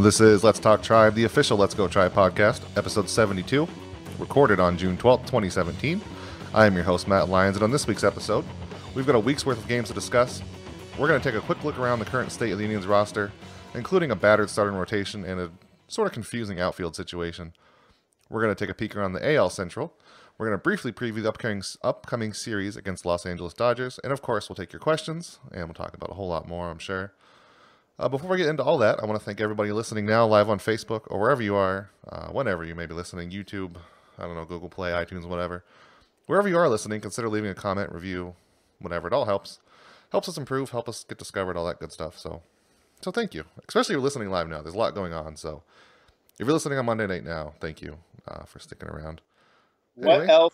This is Let's Talk Tribe, the official Let's Go Tribe podcast, episode 72, recorded on June 12th, 2017. I am your host, Matt Lyons, and on this week's episode, we've got a week's worth of games to discuss. We're going to take a quick look around the current state of the Indians roster, including a battered starting rotation and a sort of confusing outfield situation. We're going to take a peek around the AL Central. We're going to briefly preview the upcoming series against Los Angeles Dodgers, and of course, we'll take your questions, and we'll talk about a whole lot more, I'm sure. Before we get into all that, I want to thank everybody listening now live on Facebook or wherever you are, whenever you may be listening, YouTube, I don't know, Google Play, iTunes, whatever. Wherever you are listening, consider leaving a comment, review, whatever. It all helps. Helps us improve, help us get discovered, all that good stuff. So thank you. Especially if you're listening live now. There's a lot going on. So if you're listening on Monday night now, thank you for sticking around. Anyway.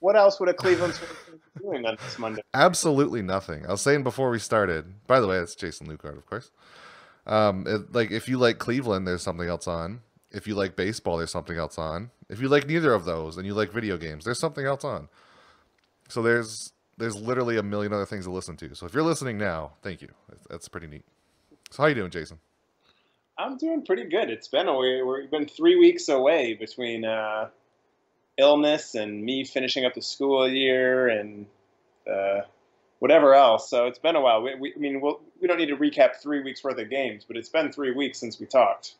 What else would a Cleveland person be doing on this Monday? Absolutely nothing. I was saying before we started, by the way, it's Jason Lucard, of course. If you like Cleveland, there's something else on. If you like baseball, there's something else on. If you like neither of those and you like video games, there's something else on. So there's literally a million other things to listen to. So if you're listening now, thank you. That's pretty neat. So how you doing, Jason? I'm doing pretty good. It's been we've been 3 weeks away between illness and me finishing up the school year and whatever else. So it's been a while. We don't need to recap 3 weeks worth of games, but it's been 3 weeks since we talked.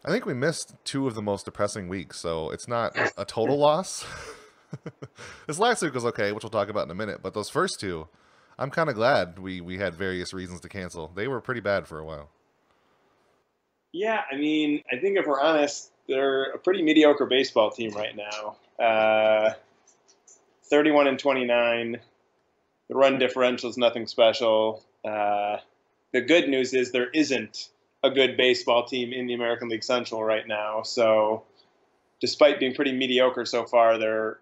I think we missed two of the most depressing weeks, so it's not a total loss. This last week was okay, which we'll talk about in a minute, but those first two, I'm kind of glad we had various reasons to cancel. They were pretty bad for a while. Yeah, I mean, I think if we're honest, they're a pretty mediocre baseball team right now. 31-29. The run differential is nothing special. The good news is there isn't a good baseball team in the American League Central right now. So despite being pretty mediocre so far, they're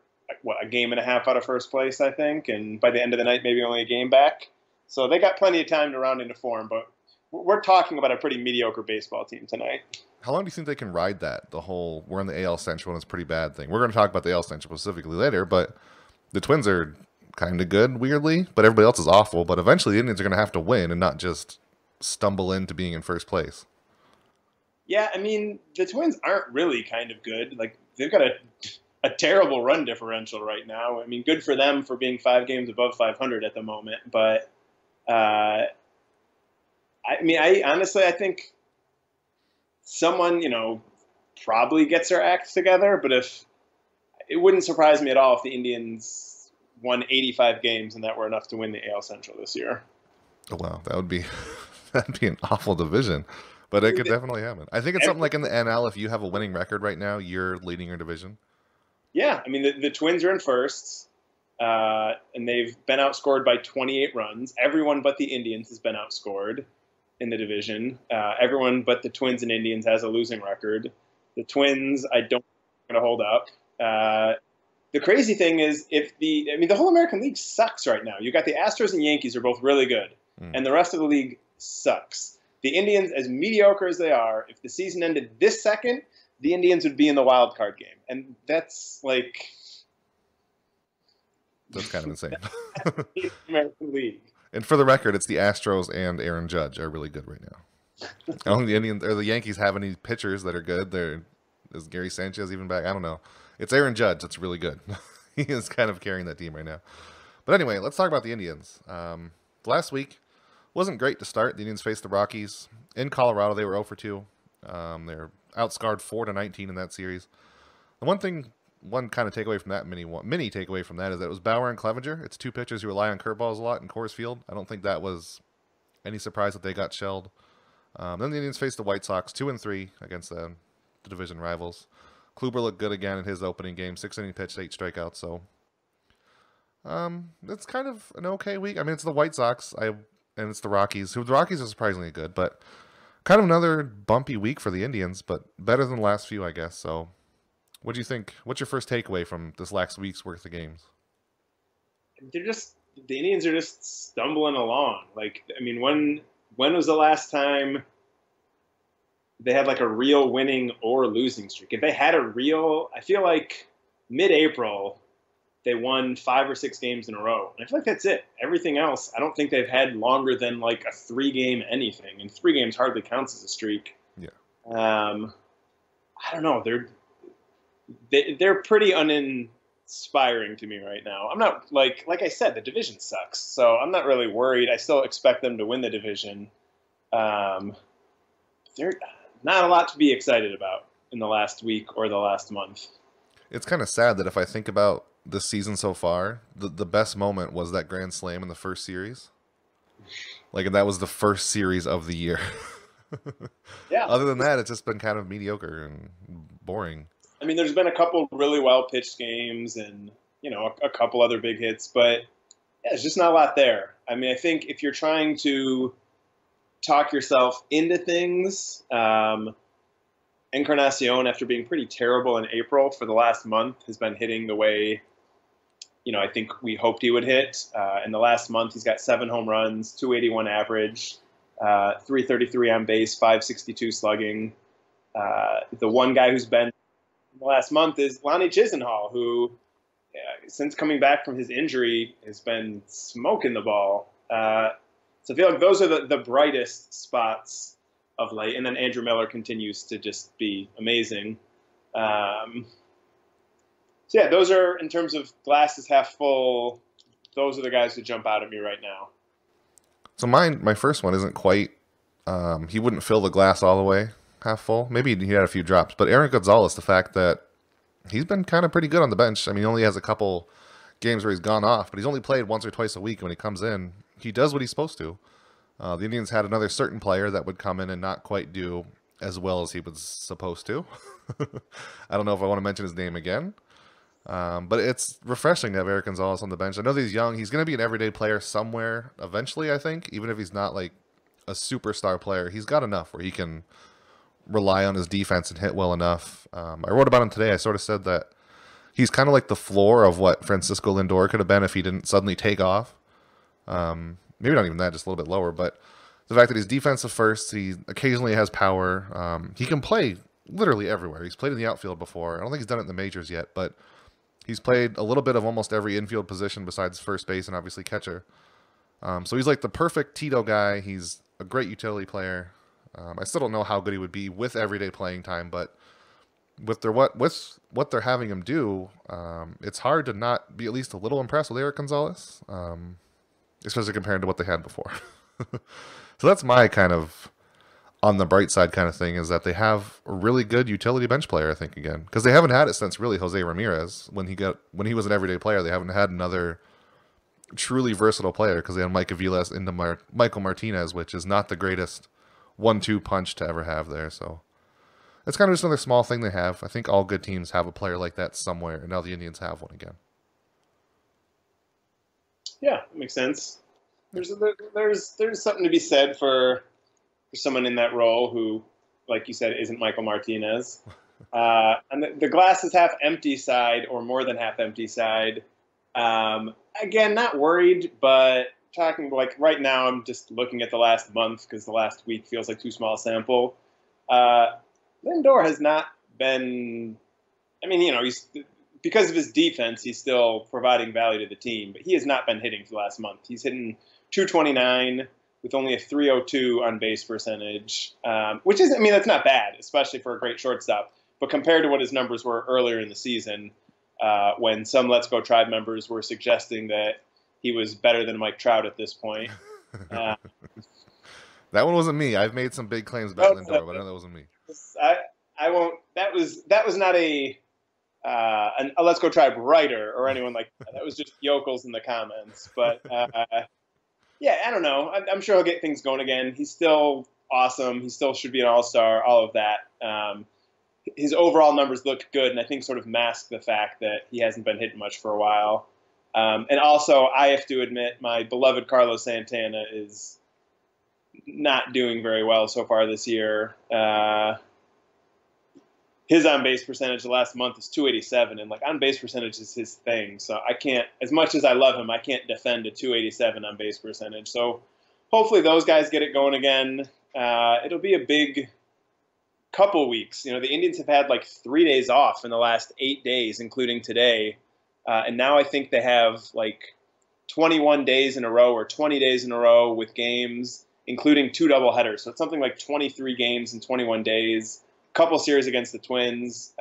a game and a half out of first place, I think. And by the end of the night, maybe only a game back. So they got plenty of time to round into form. But we're talking about a pretty mediocre baseball team tonight. How long do you think they can ride that? The whole we're in the AL Central and it's a pretty bad thing. We're going to talk about the AL Central specifically later, but the Twins are kind of good, weirdly, but everybody else is awful. But eventually the Indians are going to have to win and not just stumble into being in first place. Yeah, I mean, the Twins aren't really kind of good. Like, they've got a terrible run differential right now. I mean, good for them for being 5 games above 500 at the moment. But, I honestly think someone, probably gets their act together. But it wouldn't surprise me at all if the Indians won 85 games and that were enough to win the AL Central this year. Oh, wow, that'd be an awful division. But it could definitely happen. I think it's something like in the NL, if you have a winning record right now, you're leading your division. Yeah, I mean, the Twins are in first, and they've been outscored by 28 runs. Everyone but the Indians has been outscored in the division. Everyone but the Twins and Indians has a losing record. The Twins, I don't think are going to hold up. The crazy thing is, the whole American League sucks right now. You got the Astros and Yankees are both really good, and the rest of the league sucks. The Indians, as mediocre as they are, if the season ended this second, the Indians would be in the wild card game. And that's kind of insane. The American League. And for the record, it's the Astros and Aaron Judge are really good right now. I don't think the Indians or the Yankees have any pitchers that are good. Is Gary Sanchez even back? I don't know. It's Aaron Judge that's really good. He is kind of carrying that team right now. But anyway, let's talk about the Indians. Last week wasn't great to start. The Indians faced the Rockies in Colorado. They were 0 for 2. They were outscored 4-19 in that series. The one kind of takeaway from that mini takeaway from that is that it was Bauer and Clevenger. It's two pitchers who rely on curveballs a lot in Coors Field. I don't think that was any surprise that they got shelled. Then the Indians faced the White Sox 2-3 against the division rivals. Kluber looked good again in his opening game. 6-inning pitch, 8 strikeouts. So it's kind of an okay week. I mean, it's the White Sox. And it's the Rockies, the Rockies are surprisingly good, but kind of another bumpy week for the Indians, but better than the last few, I guess. So what do you think? What's your first takeaway from this last week's worth of games? The Indians are just stumbling along. When was the last time they had a real winning or losing streak? If they had I feel like mid-April, they won 5 or 6 games in a row. And I feel like that's it. Everything else, I don't think they've had longer than a 3-game anything. And 3 games hardly counts as a streak. Yeah. I don't know. They're pretty uninspiring to me right now. I'm not like I said, the division sucks, so I'm not really worried. I still expect them to win the division. Um, they're not a lot to be excited about in the last week or the last month. It's kind of sad that if I think about this season so far, the best moment was that grand slam in the first series. Like, and that was the first series of the year. Yeah, Other than that, it's just been kind of mediocre and boring. I mean, there's been a couple really well pitched games, and a couple other big hits, but yeah, there's just not a lot there. I mean, I think if you're trying to talk yourself into things, Encarnacion, after being pretty terrible in April for the last month, has been hitting the way I think we hoped he would hit. In the last month, he's got 7 home runs, 281 average, 333 on base, 562 slugging. The one guy who's been in the last month is Lonnie Chisenhall, who, since coming back from his injury, has been smoking the ball. So I feel like those are the brightest spots of late. And then Andrew Miller continues to just be amazing. So yeah, those are, in terms of glasses half full, those are the guys who jump out at me right now. So my first one isn't quite. He wouldn't fill the glass all the way half full. Maybe he had a few drops, but Aaron Gonzalez, the fact that he's been kind of pretty good on the bench. I mean, he only has a couple games where he's gone off, but he's only played once or twice a week. When he comes in, he does what he's supposed to. The Indians had another certain player that would come in and not quite do as well as he was supposed to. I don't know if I want to mention his name again. But it's refreshing to have Eric Gonzalez on the bench. I know that he's young. He's going to be an everyday player somewhere eventually, I think. Even if he's not like a superstar player, he's got enough where he can rely on his defense and hit well enough. I wrote about him today. I sort of said that he's kind of like the floor of what Francisco Lindor could have been if he didn't suddenly take off. Maybe not even that, just a little bit lower. But the fact that he's defensive first, he occasionally has power. He can play literally everywhere. He's played in the outfield before. I don't think he's done it in the majors yet, but he's played a little bit of almost every infield position besides first base and obviously catcher. So he's like the perfect Tito guy. He's a great utility player. I still don't know how good he would be with everyday playing time, but with what they're having him do, it's hard to not be at least a little impressed with Eric Gonzalez, especially compared to what they had before. So that's my kind of on the bright side kind of thing, is that they have a really good utility bench player, I think, again, because they haven't had it since really Jose Ramirez when he was an everyday player. They haven't had another truly versatile player because they had Mike Aviles into Michael Martinez, which is not the greatest 1-2 punch to ever have there. So it's kind of just another small thing they have. I think all good teams have a player like that somewhere, and now the Indians have one again. Yeah, that makes sense. There's something to be said for someone in that role who, like you said, isn't Michael Martinez. And the glass is half empty side, or more than half empty side. Again, not worried, but talking like right now, I'm just looking at the last month because the last week feels like too small a sample. Lindor has not been. I mean, he's because of his defense, he's still providing value to the team, but he has not been hitting for the last month. He's hitting 229 with only a 302 on base percentage, which is, I mean, that's not bad, especially for a great shortstop. But compared to what his numbers were earlier in the season, when some Let's Go Tribe members were suggesting that he was better than Mike Trout at this point. That one wasn't me. I've made some big claims about Lindor, but I know that wasn't me. I won't. That was not a Let's Go Tribe writer or anyone like that. That was just yokels in the comments. But yeah, I don't know. I'm sure he'll get things going again. He's still awesome. He still should be an all-star, all of that. His overall numbers look good, and I think sort of mask the fact that he hasn't been hitting much for a while. And also, I have to admit, my beloved Carlos Santana is not doing very well so far this year. His on-base percentage the last month is 287, and like on-base percentage is his thing. So I can't, as much as I love him, I can't defend a 287 on-base percentage. So hopefully those guys get it going again. It'll be a big couple weeks. The Indians have had like 3 days off in the last 8 days, including today. And now I think they have like 21 days in a row or 20 days in a row with games. including 2 doubleheaders. So it's something like 23 games in 21 days, couple series against the Twins,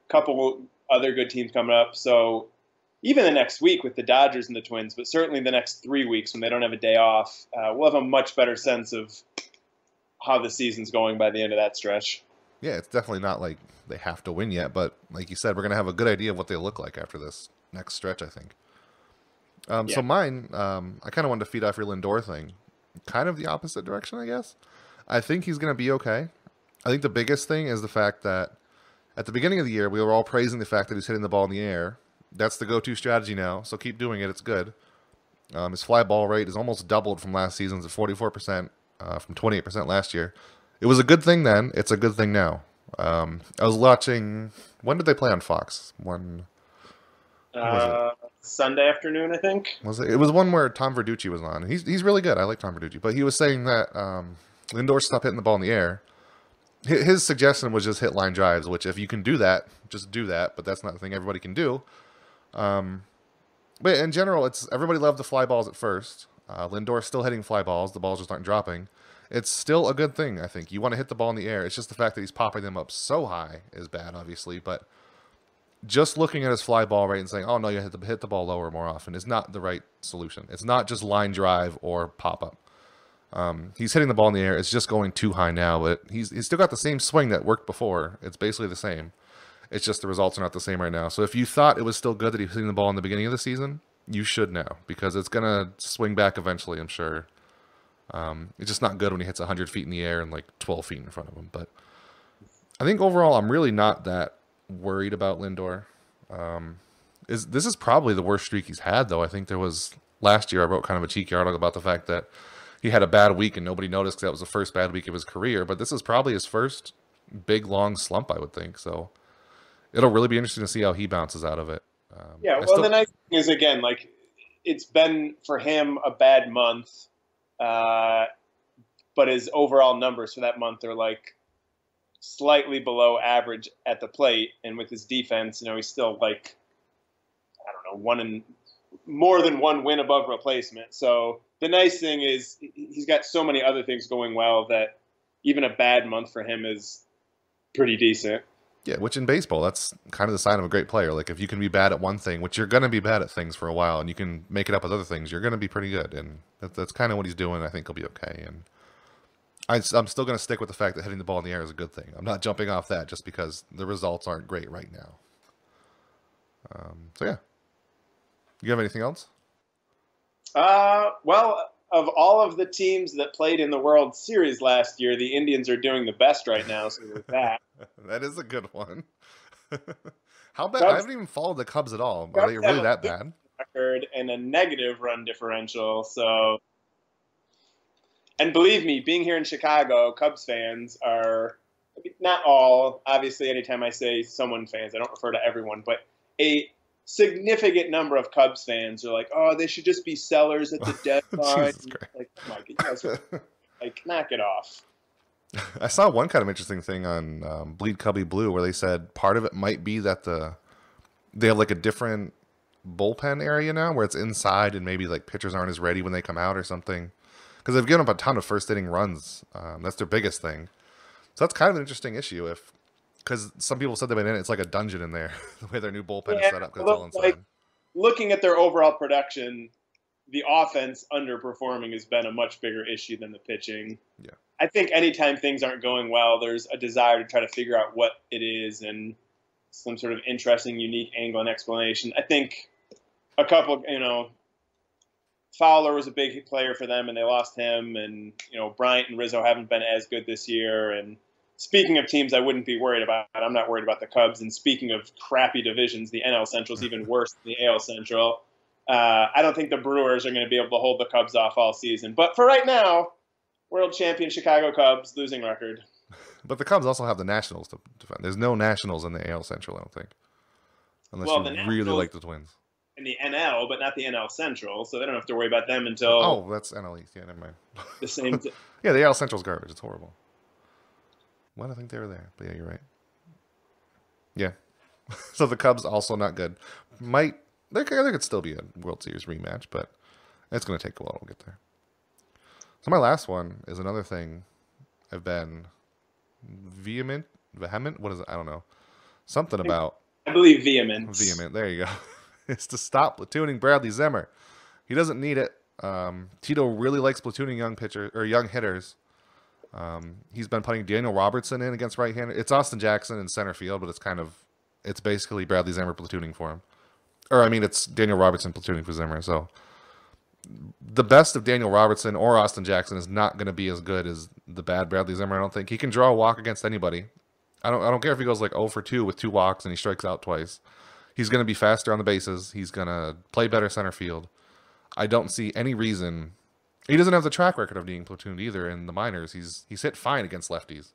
couple other good teams coming up. So even the next week with the Dodgers and the Twins, but certainly the next 3 weeks when they don't have a day off, we'll have a much better sense of how the season's going by the end of that stretch. Yeah, it's definitely not like they have to win yet, but like you said, we're going to have a good idea of what they look like after this next stretch, I think. So mine, I kind of wanted to feed off your Lindor thing. Kind of the opposite direction, I guess. I think he's going to be okay. I think the biggest thing is the fact that at the beginning of the year, we were all praising the fact that he's hitting the ball in the air. That's the go-to strategy now, so keep doing it. It's good. His fly ball rate is almost doubled from last season's at 44%, from 28% last year. It was a good thing then. It's a good thing now. I was watching... When did they play on Fox? When was it? Sunday afternoon, I think. Was it? It was one where Tom Verducci was on. He's really good. I like Tom Verducci. But he was saying that Lindor stopped hitting the ball in the air. His suggestion was just hit line drives, which if you can do that, just do that. But that's not the thing everybody can do. But in general, everybody loved the fly balls at first. Lindor's still hitting fly balls. The balls just aren't dropping. It's still a good thing, I think. You want to hit the ball in the air. It's just the fact that he's popping them up so high is bad, obviously. But just looking at his fly ball rate and saying, oh, no, you have to hit the ball lower more often is not the right solution. It's not just line drive or pop-up. He's hitting the ball in the air. It's just going too high now, but he's still got the same swing that worked before. It's basically the same. It's just the results are not the same right now. So if you thought it was still good that he was hitting the ball in the beginning of the season, you should now, because it's going to swing back eventually, I'm sure. It's just not good when he hits 100 feet in the air and like 12 feet in front of him. But I think overall, I'm really not that worried about Lindor. This is probably the worst streak he's had, though. I think there was last year I wrote kind of a cheeky article about the fact that he had a bad week and nobody noticed because that was the first bad week of his career. But this is probably his first big, long slump, I would think. So it'll really be interesting to see how he bounces out of it. The nice thing is, again, like, it's been for him a bad month, but his overall numbers for that month are like slightly below average at the plate, and with his defense, he's still like, I don't know, more than one win above replacement. So the nice thing is he's got so many other things going well that even a bad month for him is pretty decent. Yeah, which in baseball, that's kind of the sign of a great player. Like, if you can be bad at one thing, which you're going to be bad at things for a while, and you can make it up with other things, you're going to be pretty good. And that's kind of what he's doing. I think he'll be okay. And I'm still going to stick with the fact that hitting the ball in the air is a good thing. I'm not jumping off that just because the results aren't great right now. So, yeah. You have anything else? Well, of all of the teams that played in the World Series last year, the Indians are doing the best right now, so with that. That is a good one. How bad? I haven't even followed the Cubs at all. Are they really that bad? Record and a negative run differential. So, and believe me, being here in Chicago, Cubs fans are, not all, obviously anytime I say someone fans, I don't refer to everyone, but a significant number of Cubs fans are like, oh, they should just be sellers at the deadline. Like, oh my God, you guys are, like, knock it off. I saw one kind of interesting thing on Bleed Cubby Blue where they said part of it might be that they have like a different bullpen area now where it's inside and maybe like pitchers aren't as ready when they come out or something. Because they've given up a ton of first inning runs. That's their biggest thing. So that's kind of an interesting issue because some people said they've been in it. It's like a dungeon in there, the way their new bullpen is set up because it's all inside. Like, looking at their overall production, the offense underperforming has been a much bigger issue than the pitching. Yeah. I think anytime things aren't going well, there's a desire to try to figure out what it is and some sort of interesting, unique angle and explanation. I think a couple, Fowler was a big player for them and they lost him. And, Bryant and Rizzo haven't been as good this year. And speaking of teams I wouldn't be worried about, I'm not worried about the Cubs. And speaking of crappy divisions, the NL Central is even worse than the AL Central. I don't think the Brewers are going to be able to hold the Cubs off all season. But for right now, world champion Chicago Cubs, losing record. But the Cubs also have the Nationals to defend. There's no Nationals in the AL Central, I don't think. Unless you really like the Twins. In the NL, but not the NL Central, so they don't have to worry about them until... Oh, that's NL East. Yeah, never mind. The same... Yeah, the AL Central's garbage. It's horrible. Why do I think they were there? But yeah, you're right. Yeah. So the Cubs also not good. There could still be a World Series rematch, but it's going to take a while to get there. So my last one is another thing I've been vehement. What is it? I don't know. Something about I believe vehemence. vehement. There you go. It's to stop platooning Bradley Zimmer. He doesn't need it. Tito really likes platooning young pitchers or young hitters. He's been putting Daniel Robertson in against right-handed. It's Austin Jackson in center field, but it's basically Bradley Zimmer platooning for him. Or I mean, it's Daniel Robertson platooning for Zimmer. So the best of Daniel Robertson or Austin Jackson is not going to be as good as the bad Bradley Zimmer. I don't think he can draw a walk against anybody. I don't care if he goes like 0 for 2 with 2 walks and he strikes out twice. He's going to be faster on the bases. He's going to play better center field. I don't see any reason. He doesn't have the track record of being platooned either in the minors. He's hit fine against lefties.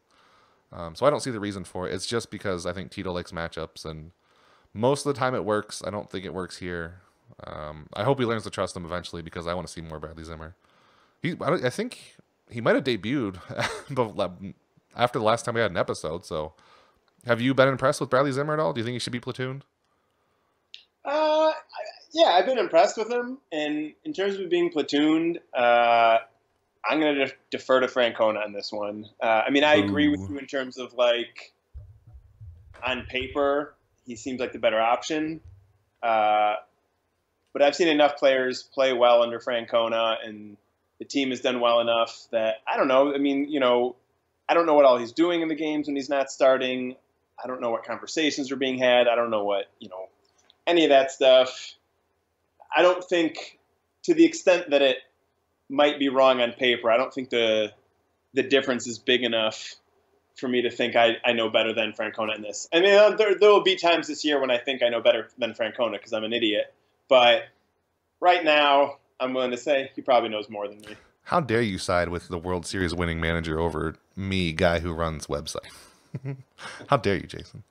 So I don't see the reason for it. It's just because I think Tito likes matchups, and most of the time it works. I don't think it works here. I hope he learns to trust him eventually because I want to see more Bradley Zimmer. I think he might have debuted after the last time we had an episode. So have you been impressed with Bradley Zimmer at all? Do you think he should be platooned? Yeah, I've been impressed with him. And in terms of being platooned, I'm going to defer to Francona on this one. I mean, I agree with you in terms of, like, on paper, he seems like the better option. But I've seen enough players play well under Francona, and the team has done well enough that, I don't know. I mean, I don't know what all he's doing in the games when he's not starting. I don't know what conversations are being had. I don't know what, any of that stuff. I don't think, to the extent that it might be wrong on paper, I don't think the difference is big enough for me to think I know better than Francona in this. I mean, there will be times this year when I think I know better than Francona because I'm an idiot. But right now, I'm willing to say he probably knows more than me. How dare you side with the World Series winning manager over me, guy who runs website? How dare you, Jason?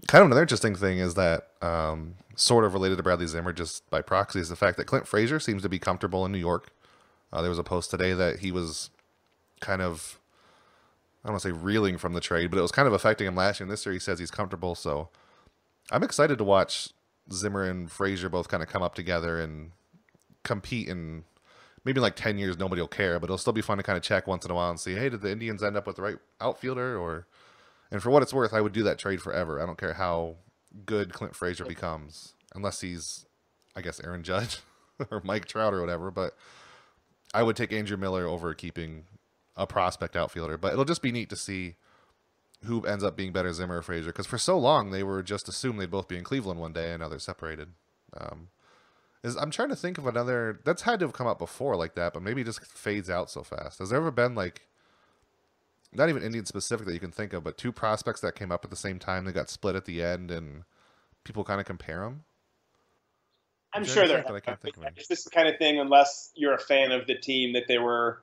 Kind of another interesting thing is that sort of related to Bradley Zimmer just by proxy is the fact that Clint Frazier seems to be comfortable in New York. There was a post today that he was kind of, I don't want to say reeling from the trade, but it was kind of affecting him last year. And this year he says he's comfortable. So I'm excited to watch Zimmer and Frazier both kind of come up together and compete. And maybe in like 10 years nobody will care, but it'll still be fun to kind of check once in a while and see, hey, did the Indians end up with the right outfielder? And for what it's worth, I would do that trade forever. I don't care how good Clint Frazier becomes, unless he's, I guess, Aaron Judge or Mike Trout or whatever. But I would take Andrew Miller over keeping a prospect outfielder. But it'll just be neat to see who ends up being better, Zimmer or Frazier. Because for so long, they were just assumed they'd both be in Cleveland one day, and now they're separated. I'm trying to think of another, that's had to have come up before like that, but maybe it just fades out so fast. Has there ever been like, not even Indian specific that you can think of, but 2 prospects that came up at the same time, they got split at the end, and people kind of compare them? I'm sure there. I can't think of it. It's this kind of thing, unless you're a fan of the team that they were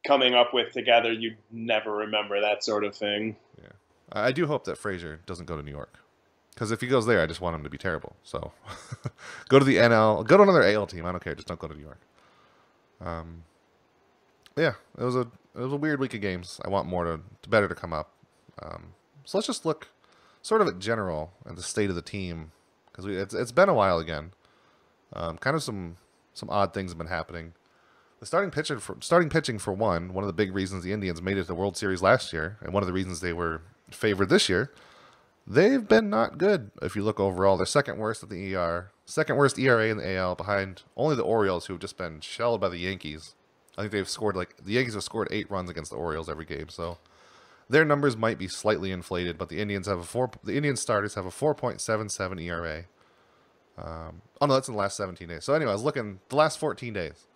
coming up with together, you'd never remember that sort of thing. Yeah, I do hope that Frazier doesn't go to New York, because if he goes there, I just want him to be terrible. So go to the NL, go to another AL team. I don't care, just don't go to New York. Yeah, it was a weird week of games. I want more better to come up. So let's just look sort of at general and the state of the team, because it's been a while again. Kind of some odd things have been happening. The starting pitching for one of the big reasons the Indians made it to the World Series last year, and one of the reasons they were favored this year, they've been not good. If you look overall, they're second worst at the ER, second worst ERA in the AL, behind only the Orioles, who have just been shelled by the Yankees. I think the Yankees have scored 8 runs against the Orioles every game, so their numbers might be slightly inflated, but the Indian starters have a 4.77 ERA. Oh no, that's in the last 17 days. So anyway, I was looking the last 14 days,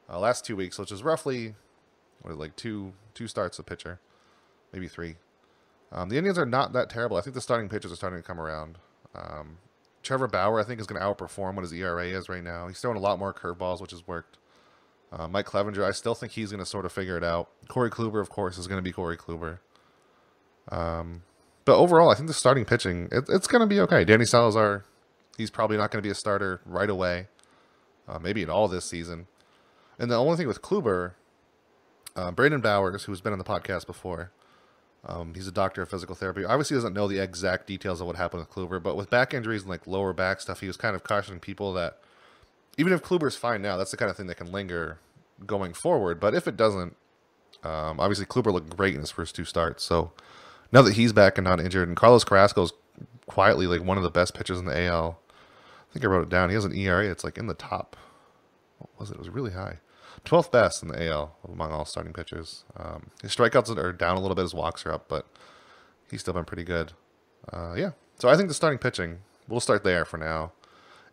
last 2 weeks, which is roughly like two starts a pitcher, maybe 3. The Indians are not that terrible. I think the starting pitchers are starting to come around. Trevor Bauer, I think, is going to outperform what his ERA is right now. He's throwing a lot more curveballs, which has worked. Mike Clevenger, I still think he's going to sort of figure it out. Corey Kluber, of course, is going to be Corey Kluber. But overall, I think the starting pitching, it's going to be okay. Danny Salazar, he's probably not going to be a starter right away. Maybe at all this season. And the only thing with Kluber, Brandon Bowers, who's been on the podcast before, he's a doctor of physical therapy. Obviously, doesn't know the exact details of what happened with Kluber, but with back injuries and like lower back stuff, he was kind of cautioning people that even if Kluber's fine now, that's the kind of thing that can linger going forward. But if it doesn't, obviously Kluber looked great in his first 2 starts. So now that he's back and not injured, and Carlos Carrasco's quietly like one of the best pitchers in the AL. I think I wrote it down. He has an ERA. It's like in the top. What was it? It was really high. 12th best in the AL among all starting pitchers. His strikeouts are down a little bit. His walks are up, but he's still been pretty good. Yeah. So I think the starting pitching, we'll start there for now.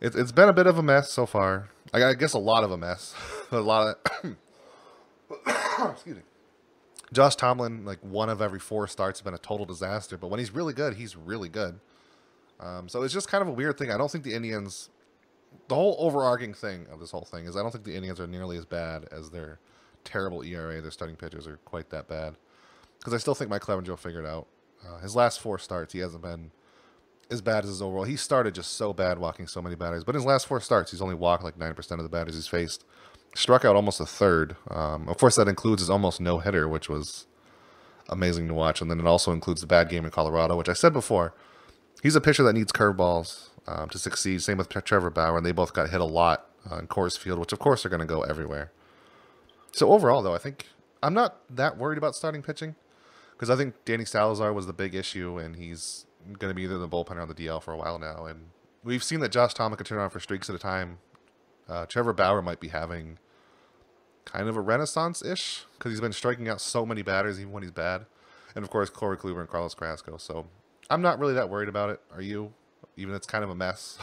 It's been a bit of a mess so far. I guess a lot of a mess. A lot of... Excuse me. Josh Tomlin, like 1 of every 4 starts, has been a total disaster. But when he's really good, he's really good. So it's just kind of a weird thing. I don't think the Indians... The whole overarching thing of this whole thing is I don't think the Indians are nearly as bad as their terrible ERA. Their starting pitchers are quite that bad. Because I still think Mike Clevenger figured out. His last 4 starts, he hasn't been as bad as his overall. He started just so bad walking so many batters. But in his last 4 starts, he's only walked like 9% of the batters he's faced. Struck out almost a third. Of course, that includes his almost no-hitter, which was amazing to watch. And then it also includes the bad game in Colorado, which I said before. He's a pitcher that needs curveballs to succeed. Same with Trevor Bauer, and they both got hit a lot in Coors Field, which of course are going to go everywhere. So overall, though, I think I'm not that worried about starting pitching because I think Danny Salazar was the big issue, and he's going to be either in the bullpen or on the DL for a while now. And we've seen that Josh Tomlin can turn on for streaks at a time. Trevor Bauer might be having kind of a renaissance-ish because he's been striking out so many batters even when he's bad. And of course, Corey Kluber and Carlos Carrasco. So I'm not really that worried about it. Are you? Even it's kind of a mess.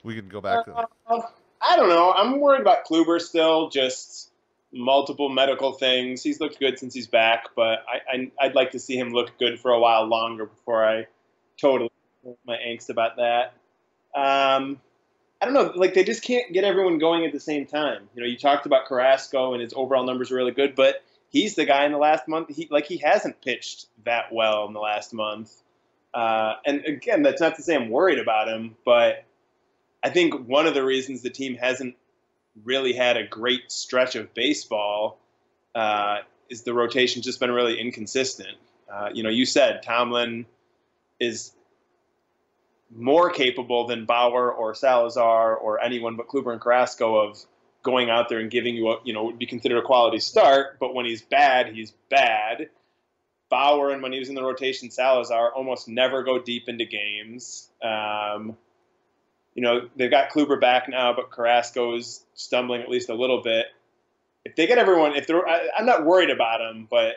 We can go back. I don't know. I'm worried about Kluber still. Just multiple medical things. He's looked good since he's back, but I'd like to see him look good for a while longer before I totally my angst about that. I don't know. Like they just can't get everyone going at the same time. You know, you talked about Carrasco and his overall numbers are really good, but he's the guy in the last month. He hasn't pitched that well in the last month. And again, that's not to say I'm worried about him, but I think one of the reasons the team hasn't really had a great stretch of baseball is the rotation's just been really inconsistent. You said Tomlin is more capable than Bauer or Salazar or anyone but Kluber and Carrasco of going out there and giving you what would be considered a quality start. But when he's bad, he's bad. Bauer and when he was in the rotation, Salazar almost never go deep into games. They've got Kluber back now, but Carrasco's stumbling at least a little bit. If they get everyone, I'm not worried about them, but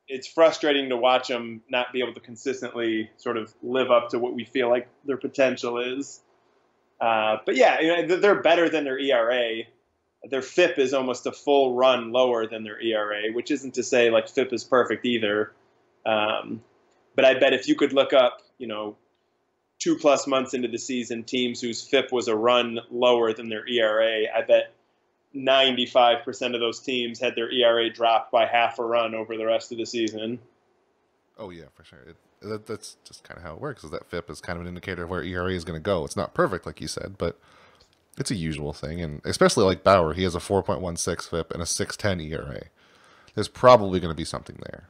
it's frustrating to watch them not be able to consistently sort of live up to what we feel like their potential is. But yeah, they're better than their ERA. Their FIP is almost a full run lower than their ERA, which isn't to say like FIP is perfect either. But I bet if you could look up, 2+ months into the season, teams whose FIP was a run lower than their ERA, I bet 95% of those teams had their ERA dropped by half a run over the rest of the season. Oh, yeah, for sure. That's just kind of how it works, is that FIP is kind of an indicator of where ERA is going to go. It's not perfect, like you said, but it's a usual thing. And especially like Bauer, he has a 4.16 FIP and a 6.10 ERA. There's probably going to be something there.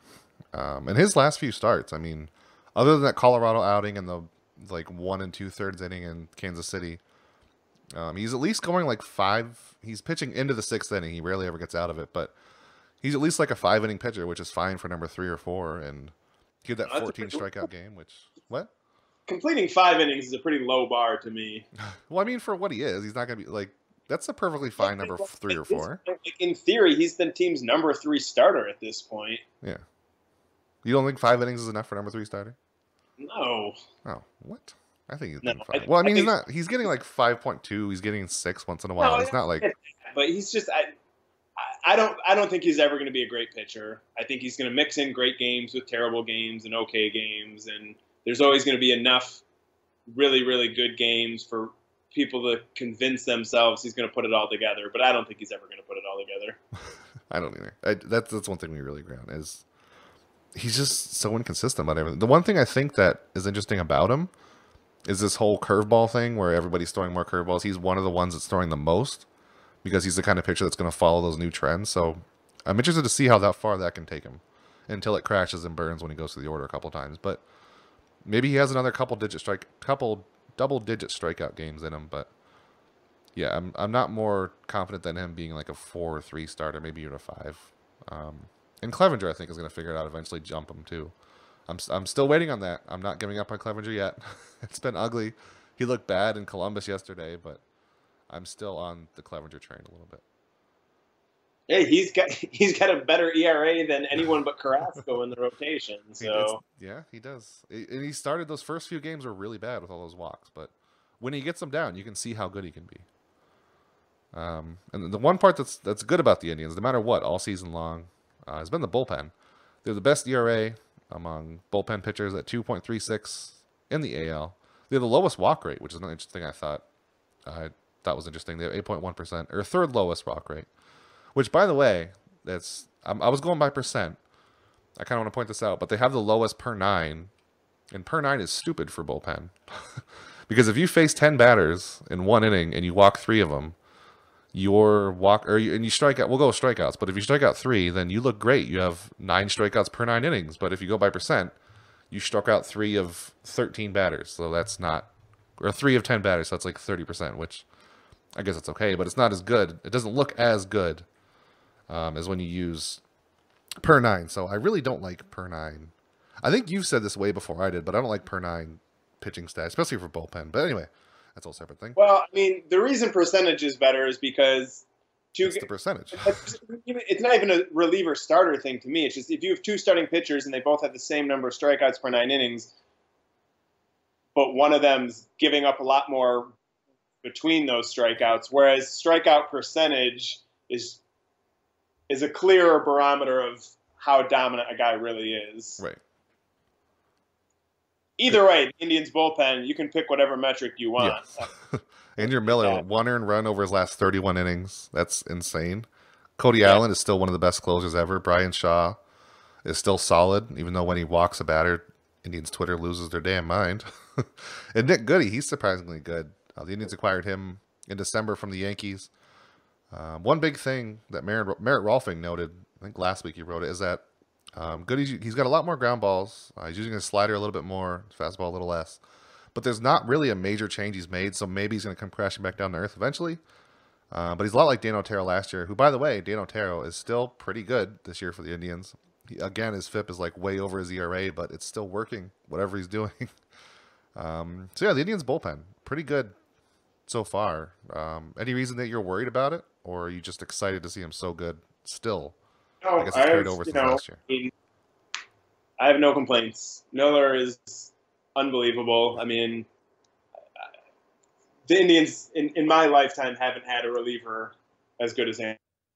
And his last few starts, I mean, other than that Colorado outing and the 1 2/3 inning in Kansas City, he's at least going like 5. He's pitching into the 6th inning. He rarely ever gets out of it, but he's at least like a 5-inning pitcher, which is fine for number 3 or 4. And he had that 14 strikeout game, which what? Completing 5 innings is a pretty low bar to me. Well, I mean, for what he is, he's not going to be like. That's a perfectly fine number 3 or 4. In theory, he's the team's number 3 starter at this point. Yeah. You don't think 5 innings is enough for number 3 starter? No. Oh, what? I think he's getting 5. Well, I mean, he's not. He's getting like 5.2. He's getting 6 once in a while. It's not like. But he's just. I don't think he's ever going to be a great pitcher. I think he's going to mix in great games with terrible games and okay games, and there's always going to be enough really, really good games for people to convince themselves he's going to put it all together. But I don't think he's ever going to put it all together. I don't either. That's one thing we really agree on is. He's just so inconsistent about everything. The one thing I think that is interesting about him is this whole curveball thing where everybody's throwing more curveballs. He's one of the ones that's throwing the most because he's the kind of pitcher that's going to follow those new trends. So I'm interested to see how far that can take him until it crashes and burns when he goes through the order a couple times. But maybe he has another couple double-digit strikeout games in him. But Yeah, I'm not more confident than him being like a 4 or 3 starter, maybe even a 5. And Clevenger, I think, is going to figure it out eventually, jump him too. I'm still waiting on that. I'm not giving up on Clevenger yet. It's been ugly. He looked bad in Columbus yesterday, but I'm still on the Clevenger train a little bit. Hey, he's got a better ERA than anyone but Carrasco in the rotation. So Yeah, he does. And he started those first few games were really bad with all those walks, but when he gets them down, you can see how good he can be. And the one part that's good about the Indians, no matter what, all season long, has been the bullpen. They're the best ERA among bullpen pitchers at 2.36 in the AL. They have the lowest walk rate, which is another interesting thing I thought was interesting. They have 8.1%, or third lowest walk rate. Which, by the way, I was going by percent. I kind of want to point this out, but they have the lowest per 9, and per 9 is stupid for bullpen. Because if you face 10 batters in one inning and you walk 3 of them, and you strike out. We'll go with strikeouts, but if you strike out 3, then you look great. You have 9 strikeouts per 9 innings. But if you go by percent, you struck out 3 of 13 batters, so that's not, or 3 of 10 batters, so that's like 30%, which I guess it's okay, but it's not as good. It doesn't look as good as when you use per 9. So I really don't like per 9. I think you've said this way before I did, but I don't like per 9 pitching stats, especially for bullpen. But anyway, that's a whole separate thing. well, I mean, the reason percentage is better is because It's the percentage. it's not even a reliever starter thing to me. It's just if you have 2 starting pitchers and they both have the same number of strikeouts per 9 innings, but one of them's giving up a lot more between those strikeouts, whereas strikeout percentage is a clearer barometer of how dominant a guy really is. Right. Either way, the Indians bullpen, you can pick whatever metric you want. Yes. Andrew Miller, 1 earned run over his last 31 innings. That's insane. Cody Allen is still one of the best closers ever. Brian Shaw is still solid, even though when he walks a batter, Indians Twitter loses their damn mind. And Nick Goody, he's surprisingly good. The Indians acquired him in December from the Yankees. One big thing that Merritt Rolfing noted, I think last week he wrote it, is that he's got a lot more ground balls. He's using his slider a little bit more, fastball a little less. But there's not really a major change he's made, so maybe he's going to come crashing back down to earth eventually. But he's a lot like Dan Otero last year, who, by the way, Dan Otero is still pretty good this year for the Indians. Again, his FIP is like way over his ERA, but it's still working, whatever he's doing. So yeah, the Indians bullpen, pretty good so far. Any reason that you're worried about it, or are you just excited to see him so good still? No, I guess it's carried over since last year. I have no complaints. Miller is unbelievable. I mean, the Indians in my lifetime haven't had a reliever as good as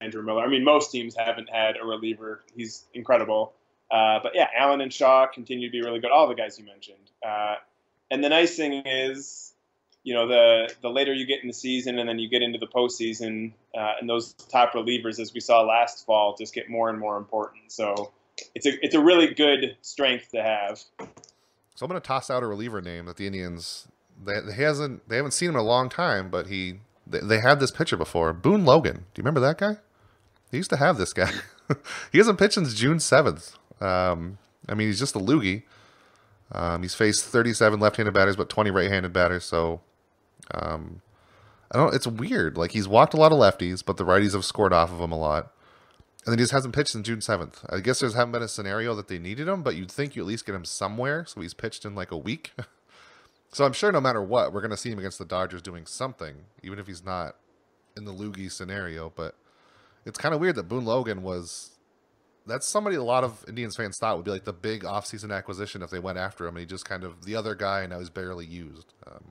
Andrew Miller. I mean, most teams haven't had a reliever. He's incredible. But yeah, Allen and Shaw continue to be really good. All the guys you mentioned. And the nice thing is, you know, the later you get in the season and then you get into the postseason, and those top relievers, as we saw last fall, just get more and more important. So it's a really good strength to have. So I'm going to toss out a reliever name that the Indians they haven't seen him in a long time, but they had this pitcher before, Boone Logan. Do you remember that guy? They used to have this guy. He hasn't pitched since June 7th. I mean, he's just a loogie. He's faced 37 left-handed batters, but 20 right-handed batters. So, I don't. It's weird. Like, he's walked a lot of lefties, but the righties have scored off of him a lot. And then he just hasn't pitched since June 7th. I guess there hasn't been a scenario that they needed him, but you'd think you at least get him somewhere. So he's pitched in like a week. So I'm sure no matter what, we're going to see him against the Dodgers doing something, even if he's not in the loogie scenario. But it's kind of weird that Boone Logan that's somebody a lot of Indians fans thought would be like the big offseason acquisition if they went after him, and he just kind of the other guy, and now he's barely used. So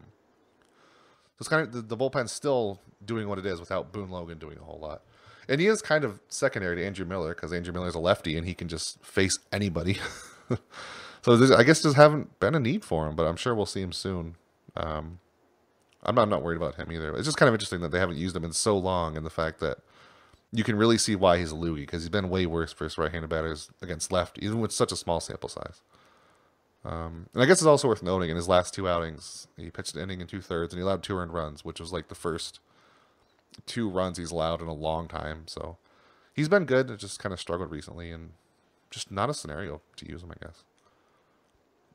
it's kind of the bullpen's still doing what it is without Boone Logan doing a whole lot. And he is kind of secondary to Andrew Miller because Andrew Miller's a lefty and he can just face anybody. So I guess there's haven't been a need for him, but I'm sure we'll see him soon. I'm not worried about him either. It's just kind of interesting that they haven't used him in so long, and the fact that you can really see why he's a loogie, because he's been way worse for his right-handed batters against left, even with such a small sample size. And I guess it's also worth noting in his last 2 outings, he pitched an inning and 2/3, and he allowed 2 earned runs, which was like the first 2 runs he's allowed in a long time. So he's been good. It just kind of struggled recently, and just not a scenario to use him, I guess.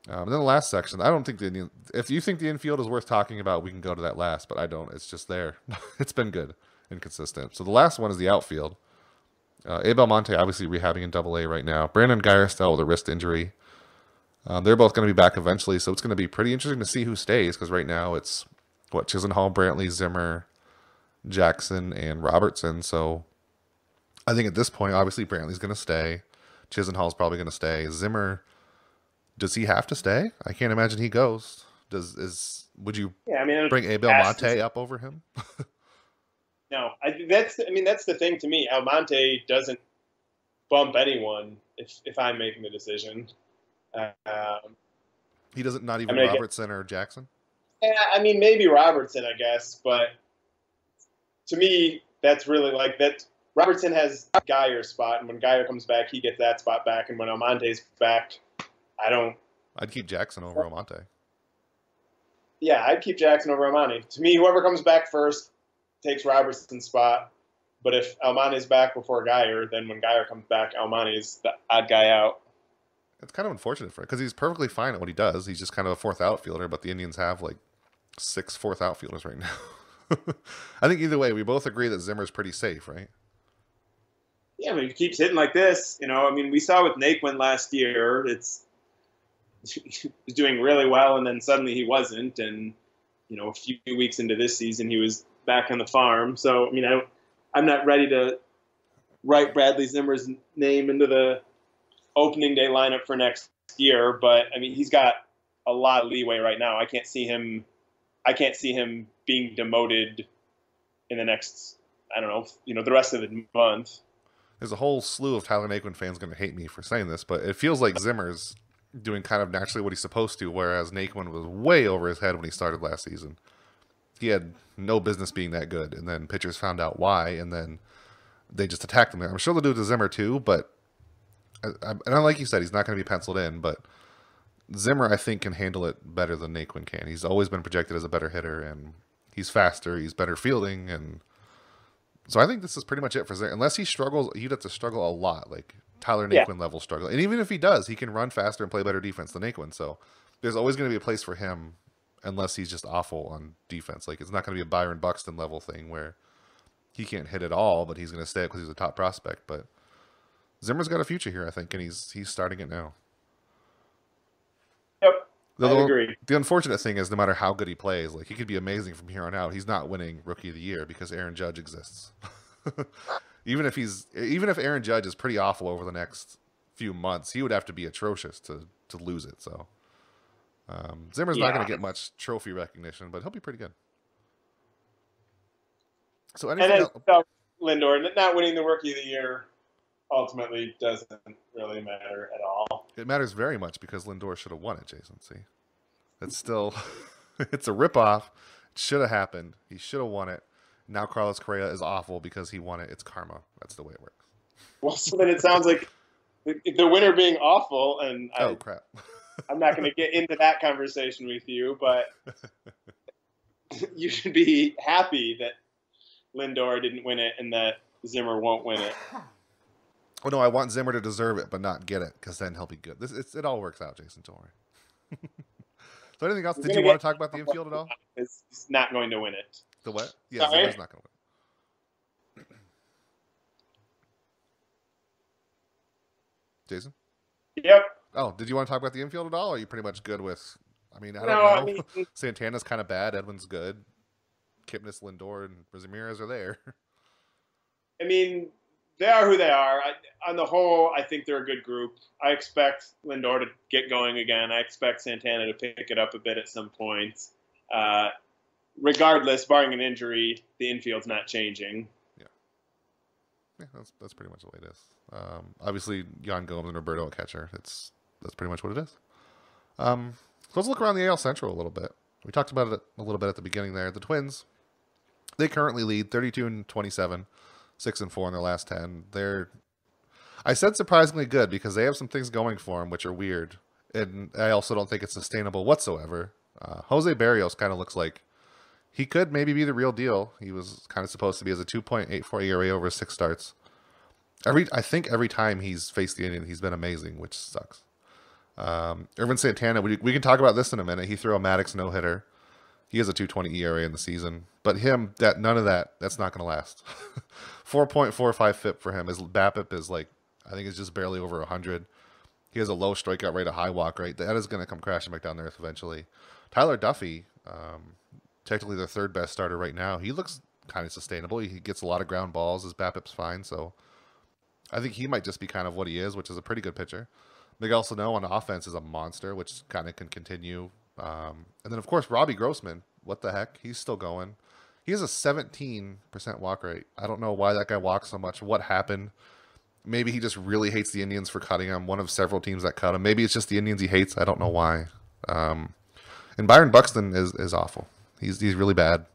And then the last section, I don't think the Indian. If you think the infield is worth talking about, we can go to that last, but I don't. It's just there. It's been good and consistent. So the last one is the outfield. Abel Monte obviously rehabbing in Double-A right now. Brandon Geyer still with a wrist injury. They're both going to be back eventually, so it's going to be pretty interesting to see who stays, because right now it's Chisenhall, Brantley, Zimmer, Jackson, and Robertson. So I think at this point, obviously Brantley's going to stay. Chisenhall's probably going to stay. Zimmer, does he have to stay? I can't imagine he goes. Would you bring Abel Monte up over him? No, that's the thing to me. Almonte doesn't bump anyone if I'm making the decision. He doesn't, not even Robertson or Jackson? Yeah, maybe Robertson, I guess, but to me, that's really like that. Robertson has Geyer's spot, and when Geyer comes back, he gets that spot back, and when Almonte's back, I'd keep Jackson over Almonte. Yeah, I'd keep Jackson over Almonte. To me, whoever comes back first takes Robertson's spot. But if Almonte's back before Geyer, then when Geyer comes back, Almonte's the odd guy out. It's kind of unfortunate for him because he's perfectly fine at what he does. He's just kind of a fourth outfielder, but the Indians have like 6 fourth outfielders right now. I think either way, we both agree that Zimmer's pretty safe, right? Yeah, he keeps hitting like this. We saw with Naquin last year. He was doing really well, and then suddenly he wasn't. And a few weeks into this season, he was back on the farm. So I'm not ready to write Bradley Zimmer's name into the opening day lineup for next year, but he's got a lot of leeway right now. I can't see him being demoted in the next, the rest of the month. There's a whole slew of Tyler Naquin fans going to hate me for saying this, but it feels like Zimmer's doing kind of naturally what he's supposed to, whereas Naquin was way over his head when he started last season. He had no business being that good, and then pitchers found out why, and then they just attacked him. I'm sure they'll do it to Zimmer too, but and like you said, he's not going to be penciled in, but Zimmer, I think, can handle it better than Naquin can. He's always been projected as a better hitter, and he's faster, he's better fielding, and so I think this is pretty much it for Zimmer. Unless he struggles, he'd have to struggle a lot, like Tyler Naquin level struggle. And even if he does, he can run faster and play better defense than Naquin. So there's always going to be a place for him, unless he's just awful on defense. Like, it's not going to be a Byron Buxton level thing where he can't hit at all, but he's going to stay because he's a top prospect. But Zimmer's got a future here, I think, and he's starting it now. Yep, I agree. The unfortunate thing is, no matter how good he plays, like, he could be amazing from here on out. He's not winning Rookie of the Year because Aaron Judge exists. even if Aaron Judge is pretty awful over the next few months, he would have to be atrocious to lose it. So Zimmer's not going to get much trophy recognition, but he'll be pretty good. So Lindor not winning the Rookie of the Year ultimately doesn't really matter at all. It matters very much because Lindor should have won it, Jason. See, it's still it's a ripoff. It should have happened. He should have won it. Now Carlos Correa is awful because he won it. It's karma. That's the way it works. Well, so then it sounds like the winner being awful, and crap. I'm not going to get into that conversation with you, but you should be happy that Lindor didn't win it and that Zimmer won't win it. Oh no, I want Zimmer to deserve it, but not get it, because then he'll be good. It all works out, Jason. Don't worry. So anything else? Did you want to talk about the infield at all? He's not going to win it. The what? Yeah, Zimmer's not going to win. Jason? Yep. Oh, did you want to talk about the infield at all? Or are you pretty much good with? I don't know. Santana's kind of bad. Edwin's good. Kipnis, Lindor, and Ramirez are there. They are who they are. On the whole, I think they're a good group. I expect Lindor to get going again. I expect Santana to pick it up a bit at some point. Regardless, barring an injury, the infield's not changing. Yeah, that's pretty much the way it is. Obviously, Yan Gomes and Roberto at catcher. That's pretty much what it is. So let's look around the AL Central a little bit. We talked about it a little bit at the beginning there. The Twins, they currently lead 32-27. 6-4 in their last 10. I said surprisingly good because they have some things going for them which are weird, and I also don't think it's sustainable whatsoever. Jose Barrios kind of looks like he could maybe be the real deal. He was kind of supposed to be as a 2.84 ERA over 6 starts. I think every time he's faced the Indians, he's been amazing, which sucks. Irvin Santana, we can talk about this in a minute. He threw a Maddox no-hitter. He has a 2.20 ERA in the season. But none of that's not going to last. 4.45 FIP for him. His BABIP is I think it's just barely over 100. He has a low strikeout rate, a high walk rate. That is going to come crashing back down there eventually. Tyler Duffy, technically the third best starter right now. He looks kind of sustainable. He gets a lot of ground balls. His BABIP's fine. So I think he might just be kind of what he is, which is a pretty good pitcher. Miguel Sano on offense is a monster, which kind of can continue. And then, of course, Robbie Grossman. What the heck? He's still going. He has a 17% walk rate. I don't know why that guy walks so much. What happened? Maybe he just really hates the Indians for cutting him. One of several teams that cut him. Maybe it's just the Indians he hates. I don't know why. And Byron Buxton is awful. He's really bad.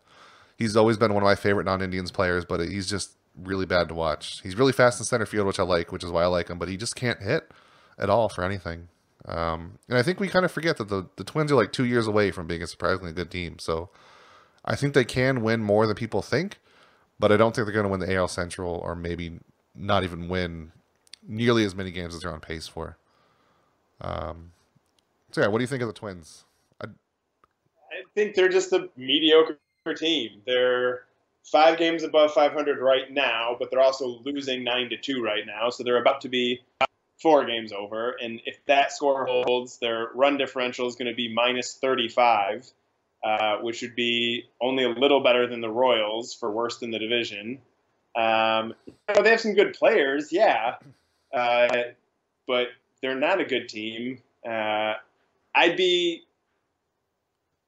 He's always been one of my favorite non-Indians players, but he's just really bad to watch. He's really fast in center field, which I like, which is why I like him, but he just can't hit at all for anything. And I think we kind of forget that the Twins are 2 years away from being a surprisingly good team. So I think they can win more than people think, but I don't think they're going to win the AL Central or maybe not even win nearly as many games as they're on pace for. So yeah, what do you think of the Twins? I think they're just a mediocre team. They're 5 games above 500 right now, but they're also losing 9-2 right now. So they're about to be 4 games over. And if that score holds, their run differential is going to be minus 35, which would be only a little better than the Royals for worst in the division. They have some good players, yeah, but they're not a good team.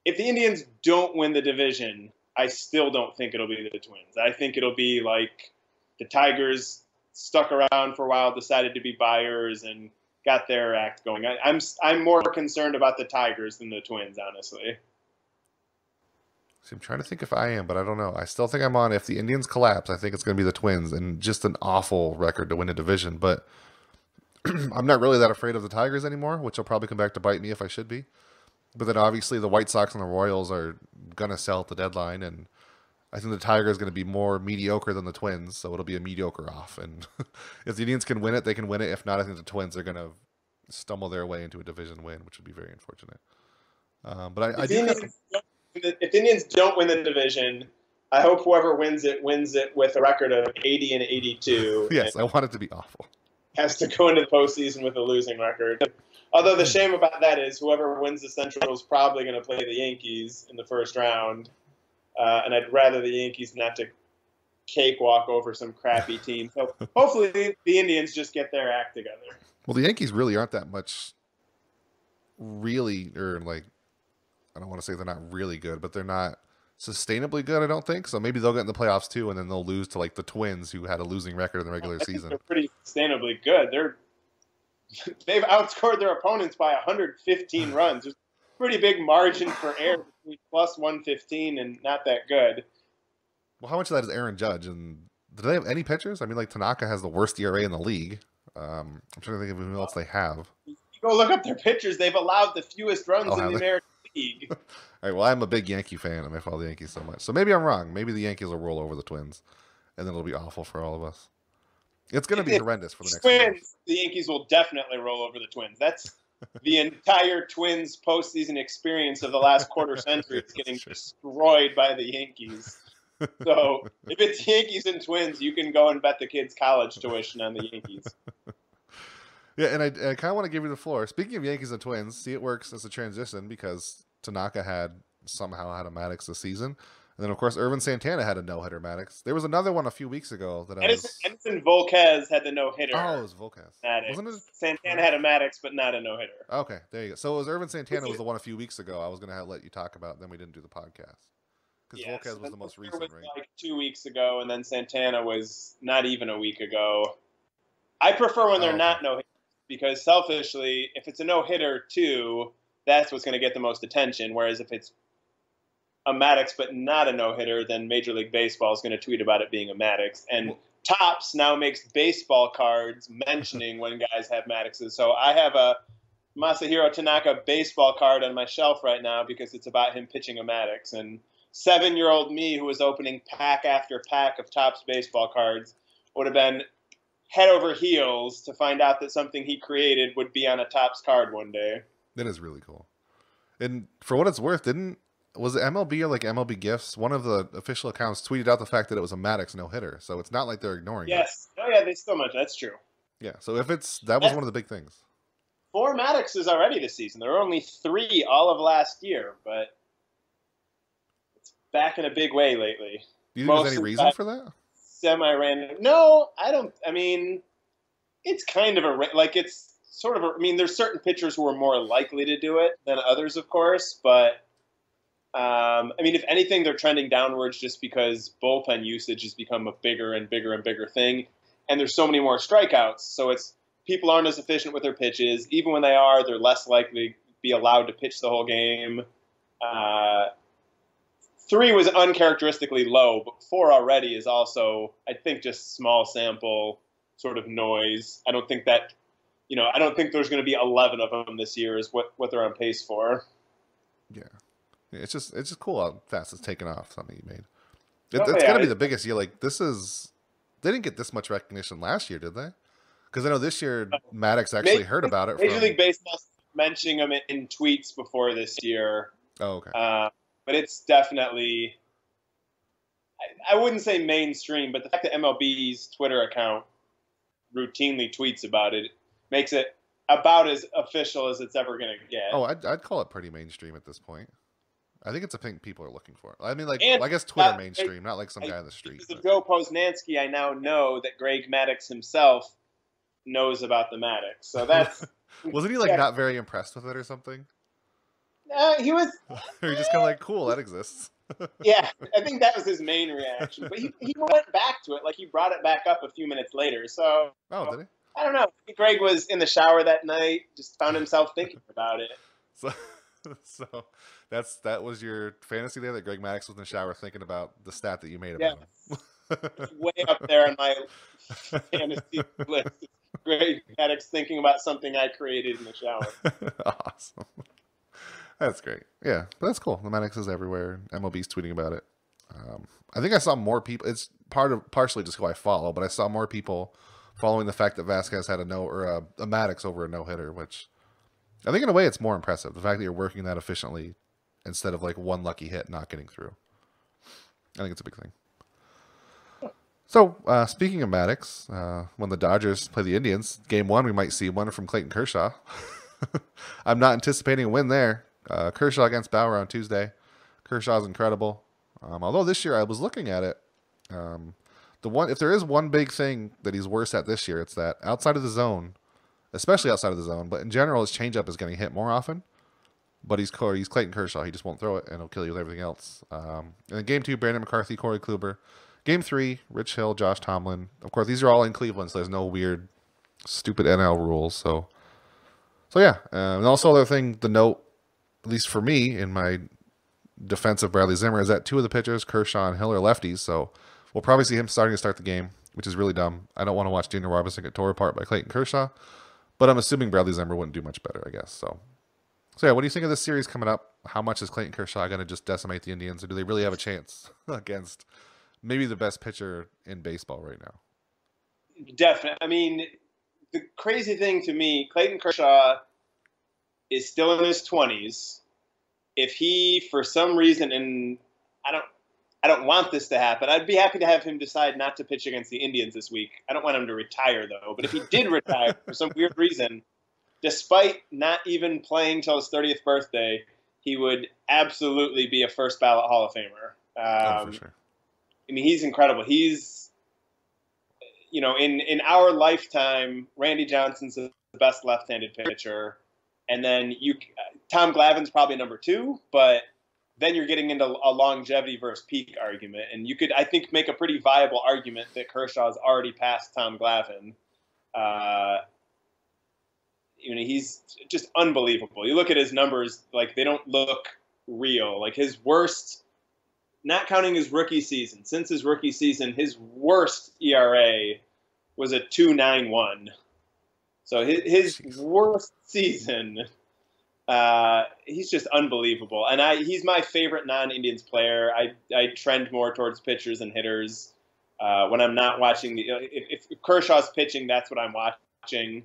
If the Indians don't win the division, I still don't think it'll be the Twins. I think it'll be like the Tigers stuck around for a while, decided to be buyers, and got their act going. I'm more concerned about the Tigers than the Twins, honestly. See, I'm trying to think if I am, but I don't know. I still think I'm on. If the Indians collapse, I think it's going to be the Twins, and just an awful record to win a division. But I'm not really that afraid of the Tigers anymore, which will probably come back to bite me if I should be. But then obviously the White Sox and the Royals are going to sell at the deadline, and I think the Tigers is going to be more mediocre than the Twins, so it'll be a mediocre off. And if the Indians can win it, they can win it. If not, I think the Twins are going to stumble their way into a division win, which would be very unfortunate. But if the Indians don't win the division, I hope whoever wins it with a record of 80 and 82. Yes, I want it to be awful. Has to go into the postseason with a losing record. Although the shame about that is whoever wins the Central is probably going to play the Yankees in the first round. And I'd rather the Yankees not to cakewalk over some crappy team. So hopefully the Indians just get their act together. Well, the Yankees really aren't that much I don't want to say they're not really good, but they're not sustainably good, I don't think. So maybe they'll get in the playoffs too, and then they'll lose to the Twins, who had a losing record in the regular season. They're pretty sustainably good. They've outscored their opponents by 115 runs. There's a pretty big margin for error between plus 115 and not that good. Well, how much of that is Aaron Judge? And do they have any pitchers? I mean, Tanaka has the worst ERA in the league. I'm trying to think of who else they have. You go look up their pitchers. They've allowed the fewest runs in the American League. All right, well, I'm a big Yankee fan, and I follow the Yankees so much. So maybe I'm wrong. Maybe the Yankees will roll over the Twins, and then it'll be awful for all of us. It's going to be horrendous for the next Twins. The Yankees will definitely roll over the Twins. That's the entire Twins postseason experience of the last quarter century is getting destroyed by the Yankees. So if it's Yankees and Twins, you can go and bet the kids' college tuition on the Yankees. Yeah, and I kind of want to give you the floor. Speaking of Yankees and Twins, see, it works as a transition because Tanaka somehow had a Maddox this season. And then, of course, Irvin Santana had a no-hitter Maddox. There was another one a few weeks ago that Edison Volquez had the no-hitter. Oh, it was Volquez. Wasn't it? Santana had a Maddox, but not a no-hitter. Okay, there you go. So it was Irvin Santana was the one a few weeks ago I was going to let you talk about, then we didn't do the podcast. Because Volquez was the most recent, right? Like 2 weeks ago, and then Santana was not even a week ago. I prefer when they're not no-hitters because selfishly, if it's a no-hitter too, that's what's going to get the most attention, whereas if it's a Maddox but not a no-hitter, then Major League Baseball is going to tweet about it being a Maddox. And Topps now makes baseball cards mentioning when guys have Maddoxes. So I have a Masahiro Tanaka baseball card on my shelf right now because it's about him pitching a Maddox. And 7-year-old me, who was opening pack after pack of Topps baseball cards, would have been head over heels to find out that something he created would be on a Topps card one day. That is really cool. And for what it's worth, was it MLB or like MLB Gifts? One of the official accounts tweeted out the fact that it was a Maddox no hitter, so it's not like they're ignoring it. Yes. Oh yeah, they still mention that's true. Yeah. So if that was one of the big things. 4 Maddoxes already this season. There were only 3 all of last year, but it's back in a big way lately. Do you think there's any reason for that? Semi-random. No, I don't. I mean, it's kind of it's sort of. I mean, there's certain pitchers who are more likely to do it than others, of course. But I mean, if anything, they're trending downwards just because bullpen usage has become a bigger and bigger and bigger thing, and there's so many more strikeouts. So it's people aren't as efficient with their pitches. Even when they are, they're less likely to be allowed to pitch the whole game. 3 was uncharacteristically low, but 4 already is also, I think, just small sample sort of noise. I don't think that, I don't think there's going to be 11 of them this year is what they're on pace for. Yeah. It's just cool how fast it's taken off, something you made. It's got to be the biggest year. Like, they didn't get this much recognition last year, did they? Because I know this year Maddox actually heard about it. Major League Baseball mentioning them in tweets before this year. Oh, okay. But it's definitely, I wouldn't say mainstream, but the fact that MLB's Twitter account routinely tweets about it makes it about as official as it's ever going to get. Oh, I'd call it pretty mainstream at this point. I think it's a thing people are looking for. I mean, I guess Twitter mainstream, not like some guy on the street. Because of Joe Posnanski, I now know that Greg Maddux himself knows about the Maddox. So that's... Wasn't he not very impressed with it or something? He was... Or he just kind of like, cool, that exists. Yeah, I think that was his main reaction. But he went back to it. Like, he brought it back up a few minutes later. So... Oh, did he? I don't know. Greg was in the shower that night, just found himself thinking about it. So that was your fantasy there, that Greg Maddux was in the shower thinking about the stat that you made about him. Way up there on my fantasy list. Greg Maddux thinking about something I created in the shower. Awesome. That's great. Yeah, but that's cool. The Maddox is everywhere. MLB's tweeting about it. I think I saw more people. It's partially just who I follow, but I saw more people following the fact that Vasquez had a Maddox over a no-hitter, which I think in a way it's more impressive. The fact that you're working that efficiently instead of like one lucky hit not getting through. I think it's a big thing. So, speaking of Maddox, when the Dodgers play the Indians, game 1, we might see one from Clayton Kershaw. I'm not anticipating a win there. Kershaw against Bauer on Tuesday. Kershaw's incredible. Although this year I was looking at it, if there is one big thing that he's worse at this year, it's that outside of the zone, especially outside of the zone, but in general, his changeup is getting hit more often. But he's Clayton Kershaw. He just won't throw it, and he'll kill you with everything else. And in game 2, Brandon McCarthy, Corey Kluber. Game 3, Rich Hill, Josh Tomlin. Of course, these are all in Cleveland, so there's no weird, stupid NL rules. So yeah. And also, other thing, the note, at least for me, in my defense of Bradley Zimmer, is that 2 of the pitchers, Kershaw and Hill, are lefties. So we'll probably see him starting to start the game, which is really dumb. I don't want to watch Daniel Robinson get tore apart by Clayton Kershaw, but I'm assuming Bradley Zimmer wouldn't do much better, I guess. So yeah, what do you think of this series coming up? How much is Clayton Kershaw going to just decimate the Indians, or do they really have a chance against maybe the best pitcher in baseball right now? Definitely. I mean, the crazy thing to me, Clayton Kershaw is still in his 20s. If he, for some reason, and I don't want this to happen, I'd be happy to have him decide not to pitch against the Indians this week. I don't want him to retire, though. But if he did retire for some weird reason, despite not even playing till his 30th birthday, he would absolutely be a first ballot Hall of Famer. For sure. I mean, he's incredible. He's, in our lifetime, Randy Johnson's the best left-handed pitcher. And then Tom Glavine's probably number 2, but then you're getting into a longevity versus peak argument. And you could, I think, make a pretty viable argument that Kershaw's already passed Tom Glavine. He's just unbelievable. You look at his numbers, like, they don't look real. Like, his worst, not counting his rookie season, since his rookie season, his worst ERA was a 2.91. So his worst season, he's just unbelievable. And he's my favorite non-Indians player. I trend more towards pitchers and hitters. when I'm not watching if Kershaw's pitching, that's what I'm watching.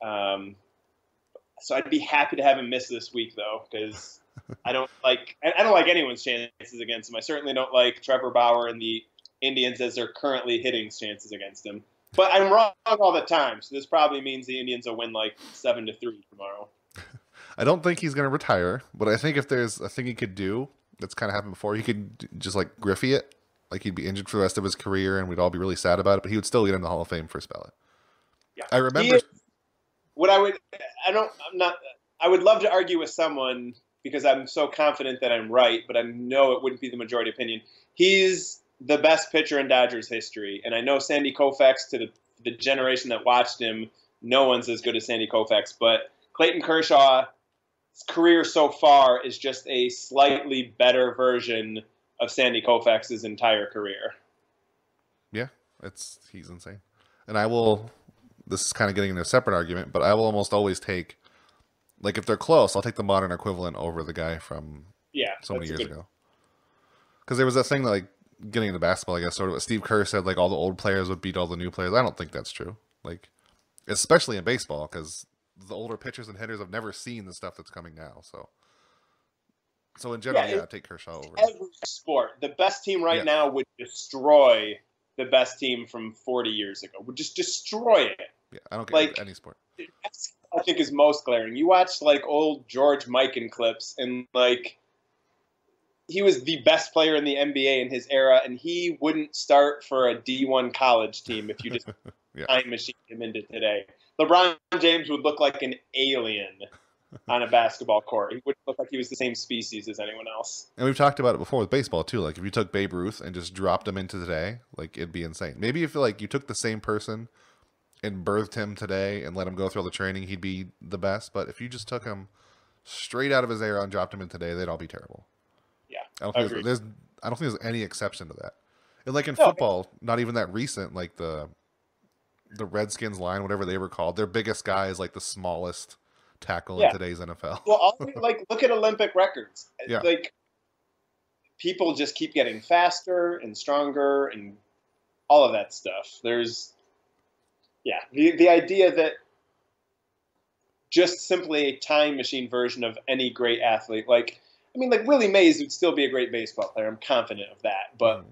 So I'd be happy to have him miss this week though, because I don't like anyone's chances against him. I certainly don't like Trevor Bauer and the Indians as they're currently hitting chances against him. But I'm wrong all the time, so this probably means the Indians will win like 7-3 tomorrow. I don't think he's going to retire, but I think if there's a thing he could do that's kind of happened before, he could just like Griffey it. Like he'd be injured for the rest of his career, and we'd all be really sad about it. But he would still get in the Hall of Fame first ballot. Yeah, I remember. I would love to argue with someone because I'm so confident that I'm right, but I know it wouldn't be the majority opinion. He's the best pitcher in Dodgers history, and I know Sandy Koufax, to the generation that watched him, no one's as good as Sandy Koufax. But Clayton Kershaw's career so far is just a slightly better version of Sandy Koufax's entire career. Yeah, he's insane. And I will, this is kind of getting into a separate argument, but I will almost always take, like if they're close, I'll take the modern equivalent over the guy from so many years ago. Because there was that thing that, like, getting into basketball, I guess, sort of what Steve Kerr said, like all the old players would beat all the new players. I don't think that's true. Like, especially in baseball, because the older pitchers and hitters have never seen the stuff that's coming now. So in general, yeah, take Kershaw over. Every sport, the best team right now would destroy the best team from 40 years ago. Would just destroy it. Yeah, I don't care like any sport. I think is most glaring. You watch like old George Mikan clips, and like he was the best player in the NBA in his era, and he wouldn't start for a D1 college team if you just time machine him into today. LeBron James would look like an alien on a basketball court. He wouldn't look like he was the same species as anyone else. And we've talked about it before with baseball too. Like if you took Babe Ruth and just dropped him into today, like it'd be insane. Maybe if like you took the same person and birthed him today and let him go through all the training, he'd be the best. But if you just took him straight out of his era and dropped him in today, they'd all be terrible. Yeah, I don't think there's any exception to that. And like in football, not even that recent, like the Redskins line, whatever they were called, their biggest guy is like the smallest tackle in today's NFL. Well, like look at Olympic records. Yeah. Like people just keep getting faster and stronger and all of that stuff. There's the idea that just simply a time machine version of any great athlete, like Willie Mays would still be a great baseball player. I'm confident of that. But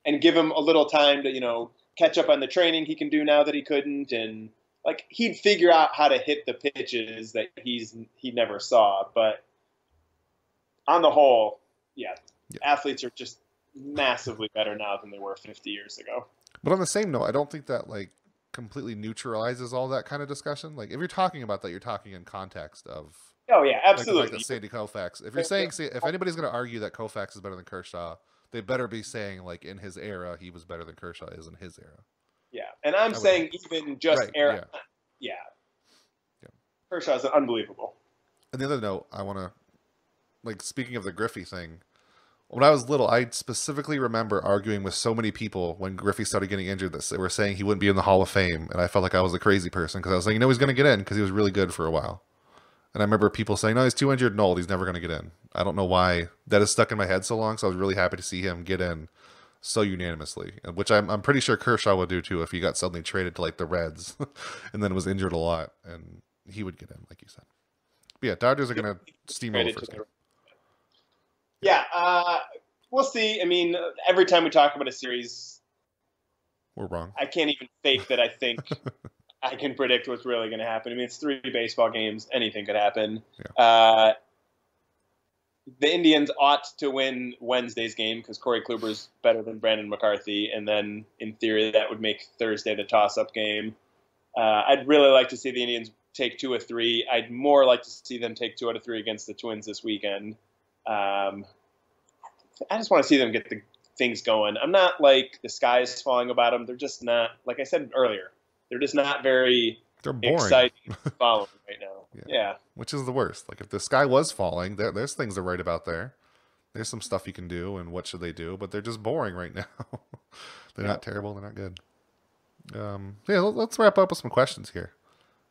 and give him a little time to, catch up on the training he can do now that he couldn't, and like he'd figure out how to hit the pitches that he never saw. But on the whole, athletes are just massively better now than they were 50 years ago. But on the same note, I don't think that like completely neutralizes all that kind of discussion. Like if you're talking about that, you're talking in context of absolutely. Like Sandy Koufax. If you're saying, if anybody's going to argue that Koufax is better than Kershaw, they better be saying like in his era he was better than Kershaw is in his era. Yeah, and I'm saying even just era. Yeah. Kershaw's unbelievable. And the other note, I want to, like, speaking of the Griffey thing, when I was little, I specifically remember arguing with so many people when Griffey started getting injured that they were saying he wouldn't be in the Hall of Fame, and I felt like I was a crazy person because I was saying, he's going to get in because he was really good for a while. And I remember people saying, no, he's too injured and old, he's never going to get in. I don't know why that is stuck in my head so long, so I was really happy to see him get in so unanimously, which I'm pretty sure Kershaw would do too if he got suddenly traded to like the Reds and then was injured a lot, and he would get in, like you said. But yeah, Dodgers are going to steamroll the first game. Yeah, we'll see. Every time we talk about a series, we're wrong. I can't even fake that I think I can predict what's really going to happen. It's 3 baseball games. Anything could happen. Yeah. The Indians ought to win Wednesday's game because Corey Kluber's better than Brandon McCarthy, and then in theory that would make Thursday the toss-up game. I'd really like to see the Indians take 2 of 3. I'd more like to see them take 2 out of 3 against the Twins this weekend. I just want to see them get the things going. I'm not like the sky is falling about them. They're just not, like I said earlier, they're just not very exciting to follow right now. Yeah. Which is the worst. Like if the sky was falling, there's things to write about there. There's some stuff you can do and what should they do, but they're just boring right now. They're not terrible. They're not good. Let's wrap up with some questions here.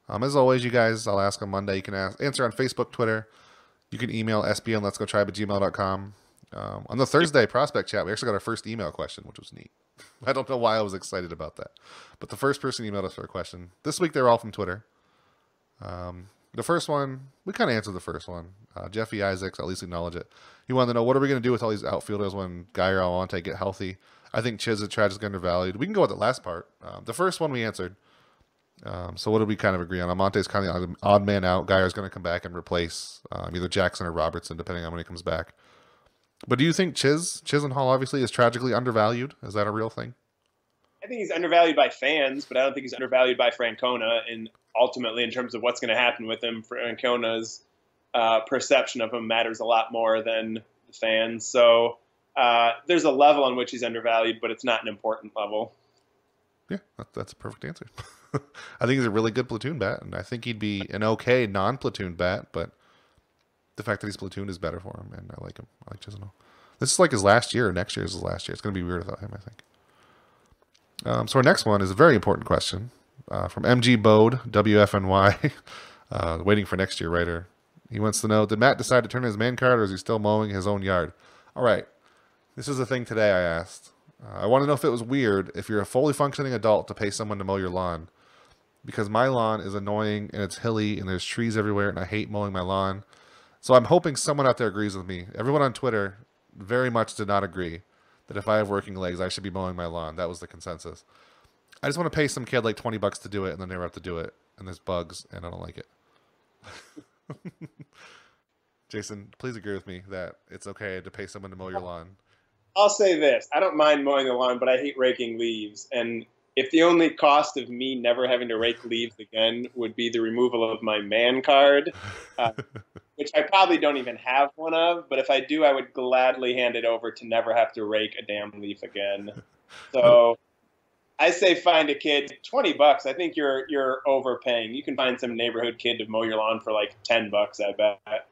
As always, you guys, I'll ask on Monday. You can answer on Facebook, Twitter. You can email sbnletsgotribe@gmail.com. On the Thursday prospect chat, we actually got our first email question, which was neat. I don't know why I was excited about that, but the first person emailed us for a question this week. They're all from Twitter. The first one, we kind of answered the first one. Jeffy Isaacs, at least acknowledge it. He wanted to know, what are we going to do with all these outfielders when Guy or Almonte get healthy? I think Chiz is tragically undervalued. We can go with the last part. The first one we answered. So what did we kind of agree on? Almonte's kind of the odd man out. Guy is going to come back and replace either Jackson or Robertson, depending on when he comes back. But do you think Chisenhall obviously is tragically undervalued? Is that a real thing? I think he's undervalued by fans, but I don't think he's undervalued by Francona. And ultimately, in terms of what's going to happen with him, Francona's perception of him matters a lot more than the fans. So there's a level on which he's undervalued, but it's not an important level. Yeah, that's a perfect answer. I think he's a really good platoon bat, and I think he'd be an okay non-platoon bat, but the fact that he's platoon is better for him, and I like him. I like Chisenhall. This is like his last year. Next year is his last year. It's going to be weird without him, I think. So our next one is a very important question from MG Bode, WFNY, waiting for next year writer. He wants to know, did Matt decide to turn in his man card, or is he still mowing his own yard? All right. This is the thing today I asked. I want to know if it was weird if you're a fully functioning adult to pay someone to mow your lawn. Because my lawn is annoying, and it's hilly, and there's trees everywhere, and I hate mowing my lawn. So I'm hoping someone out there agrees with me. Everyone on Twitter very much did not agree that if I have working legs, I should be mowing my lawn. That was the consensus. I just want to pay some kid like $20 to do it, and then never have to do it. And there's bugs, and I don't like it. Jason, please agree with me that it's okay to pay someone to mow your lawn. I'll say this. I don't mind mowing the lawn, but I hate raking leaves. And if the only cost of me never having to rake leaves again would be the removal of my man card, which I probably don't even have one of, but if I do, I would gladly hand it over to never have to rake a damn leaf again. So I say find a kid. $20, I think you're overpaying. You can find some neighborhood kid to mow your lawn for like $10, I bet.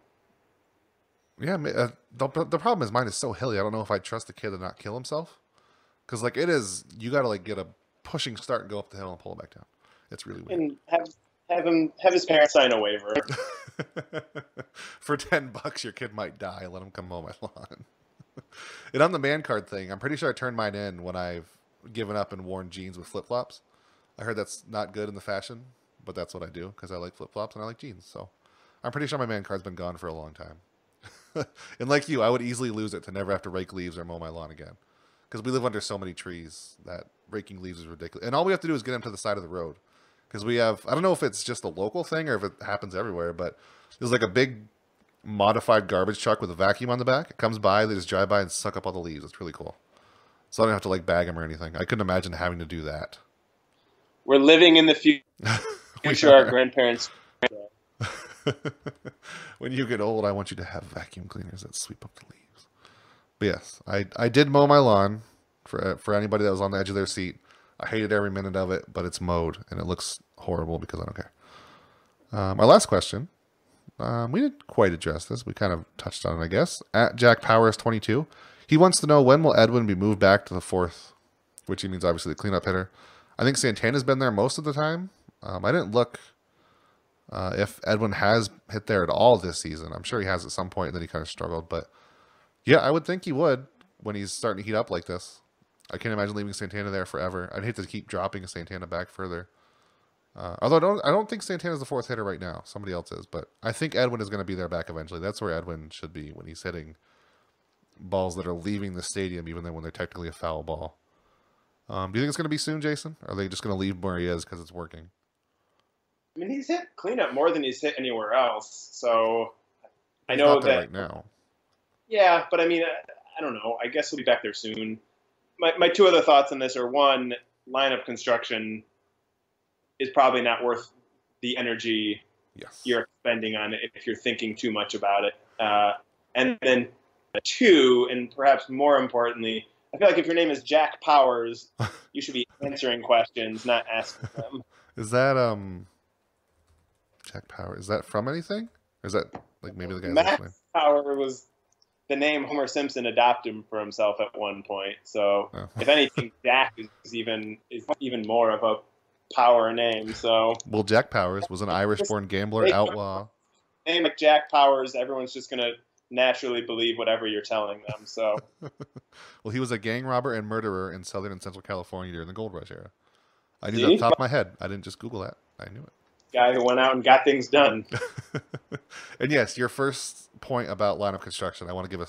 Yeah, the problem is mine is so hilly. I don't know if I trust the kid to not kill himself. Because like it is, you got to like get a pushing start and go up the hill and pull it back down. It's really weird. And have his parents sign a waiver. For $10, your kid might die. Let him come mow my lawn. And on the man card thing, I'm pretty sure I turned mine in when I've given up and worn jeans with flip flops. I heard that's not good in the fashion, but that's what I do because I like flip flops and I like jeans. So I'm pretty sure my man card's been gone for a long time. And like you, I would easily lose it to never have to rake leaves or mow my lawn again. Because we live under so many trees that raking leaves is ridiculous. And all we have to do is get them to the side of the road. Because we have, I don't know if it's just a local thing or if it happens everywhere, but there's like a big modified garbage truck with a vacuum on the back. It comes by, they just drive by and suck up all the leaves. It's really cool. So I don't have to like bag them or anything. I couldn't imagine having to do that. We're living in the future. Our grandparents. When you get old, I want you to have vacuum cleaners that sweep up the leaves. But yes, I did mow my lawn for anybody that was on the edge of their seat. I hated every minute of it, but it's mowed, and it looks horrible because I don't care. My last question, we didn't quite address this. We kind of touched on it, I guess. At Jack Powers 22, he wants to know, when will Edwin be moved back to the fourth, which he means obviously the cleanup hitter. I think Santana's been there most of the time. I didn't look if Edwin has hit there at all this season. I'm sure he has at some point, and then he kind of struggled. But yeah, I would think he would when he's starting to heat up like this. I can't imagine leaving Santana there forever. I'd hate to keep dropping Santana back further. Although I don't think Santana's the fourth hitter right now. Somebody else is. But I think Edwin is going to be there back eventually. That's where Edwin should be when he's hitting balls that are leaving the stadium, even though when they're technically a foul ball. Do you think it's going to be soon, Jason? Or are they just going to leave him where he is because it's working? I mean, he's hit cleanup more than he's hit anywhere else. So I He's know not there that right now. Yeah, but I mean, I don't know. I guess he'll be back there soon. My two other thoughts on this are, one, lineup construction is probably not worth the energy you're spending on it if you're thinking too much about it. And then two, and perhaps more importantly, I feel like if your name is Jack Powers, you should be answering questions, not asking them. Is that Jack Power? Is that from anything? Or is that like maybe the guy's Max name? Power was the name Homer Simpson adopted for himself at one point. So if anything, Jack is even more of a power name. So Well, Jack Powers was an Irish-born gambler, outlaw. Name like Jack Powers, everyone's just gonna naturally believe whatever you're telling them. So, Well, he was a gang robber and murderer in Southern and Central California during the Gold Rush era. I knew that off see, the top of my head. I didn't just Google that. I knew it. guy who went out and got things done. And yes, your first point about lineup construction, I want to give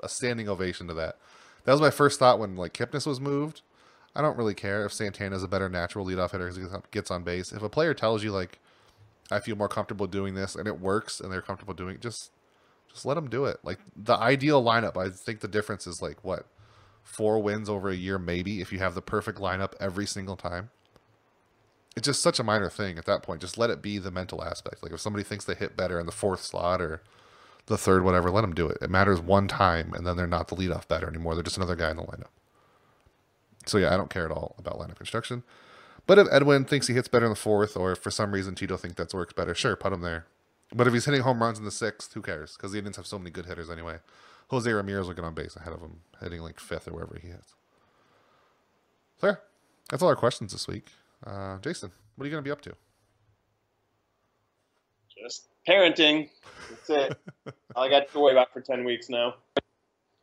a standing ovation to that. That was my first thought when like Kipnis was moved. I don't really care if Santana's a better natural leadoff hitter because he gets on base. If a player tells you like, I feel more comfortable doing this and it works and they're comfortable doing it, just let them do it. Like the ideal lineup, I think the difference is like what, 4 wins over a year maybe if you have the perfect lineup every single time. It's just such a minor thing at that point. Just let it be the mental aspect. Like if somebody thinks they hit better in the 4th slot or the 3rd, whatever, let them do it. It matters one time, and then they're not the leadoff batter anymore. They're just another guy in the lineup. So yeah, I don't care at all about lineup construction. But if Edwin thinks he hits better in the 4th, or if for some reason Tito thinks that works better, sure, put him there. But if he's hitting home runs in the 6th, who cares? Because the Indians have so many good hitters anyway. Jose Ramirez will get on base ahead of him, hitting like 5th or wherever he hits. So yeah, that's all our questions this week. Jason, what are you going to be up to? Just parenting. That's it. All I got to worry about for 10 weeks now.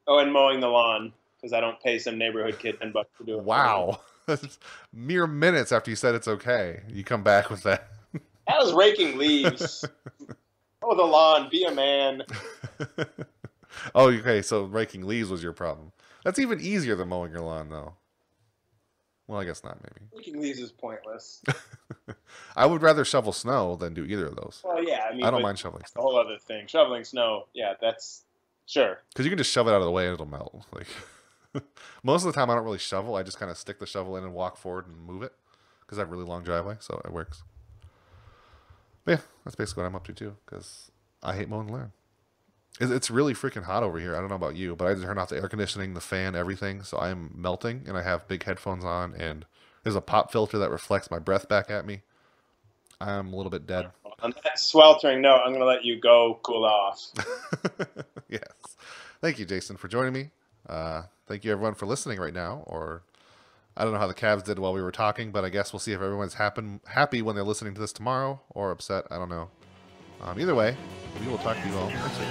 Oh, and mowing the lawn because I don't pay some neighborhood kid $10 to do it. Wow. Mere minutes after you said it's okay, you come back with that. That was raking leaves. Oh, the lawn. Be a man. Oh, okay. So raking leaves was your problem. That's even easier than mowing your lawn, though. Well, I guess not, maybe. Raking leaves is pointless. I would rather shovel snow than do either of those. Well, yeah. I mean, I don't mind shoveling that's snow. a whole other thing. Shoveling snow, yeah, that's sure. Because you can just shove it out of the way and it'll melt. Like most of the time, I don't really shovel. I just kind of stick the shovel in and walk forward and move it because I have a really long driveway, so it works. But yeah, that's basically what I'm up to too. Because I hate mowing the lawn. It's really freaking hot over here. I don't know about you, but I turned off the air conditioning, the fan, everything. So I'm melting, and I have big headphones on, and there's a pop filter that reflects my breath back at me. I'm a little bit dead. On that sweltering note, I'm going to let you go cool off. Yes. Thank you, Jason, for joining me. Thank you, everyone, for listening right now. Or I don't know how the Cavs did while we were talking, but I guess we'll see if everyone's happy when they're listening to this tomorrow or upset. I don't know. Either way, we will talk to you all next week.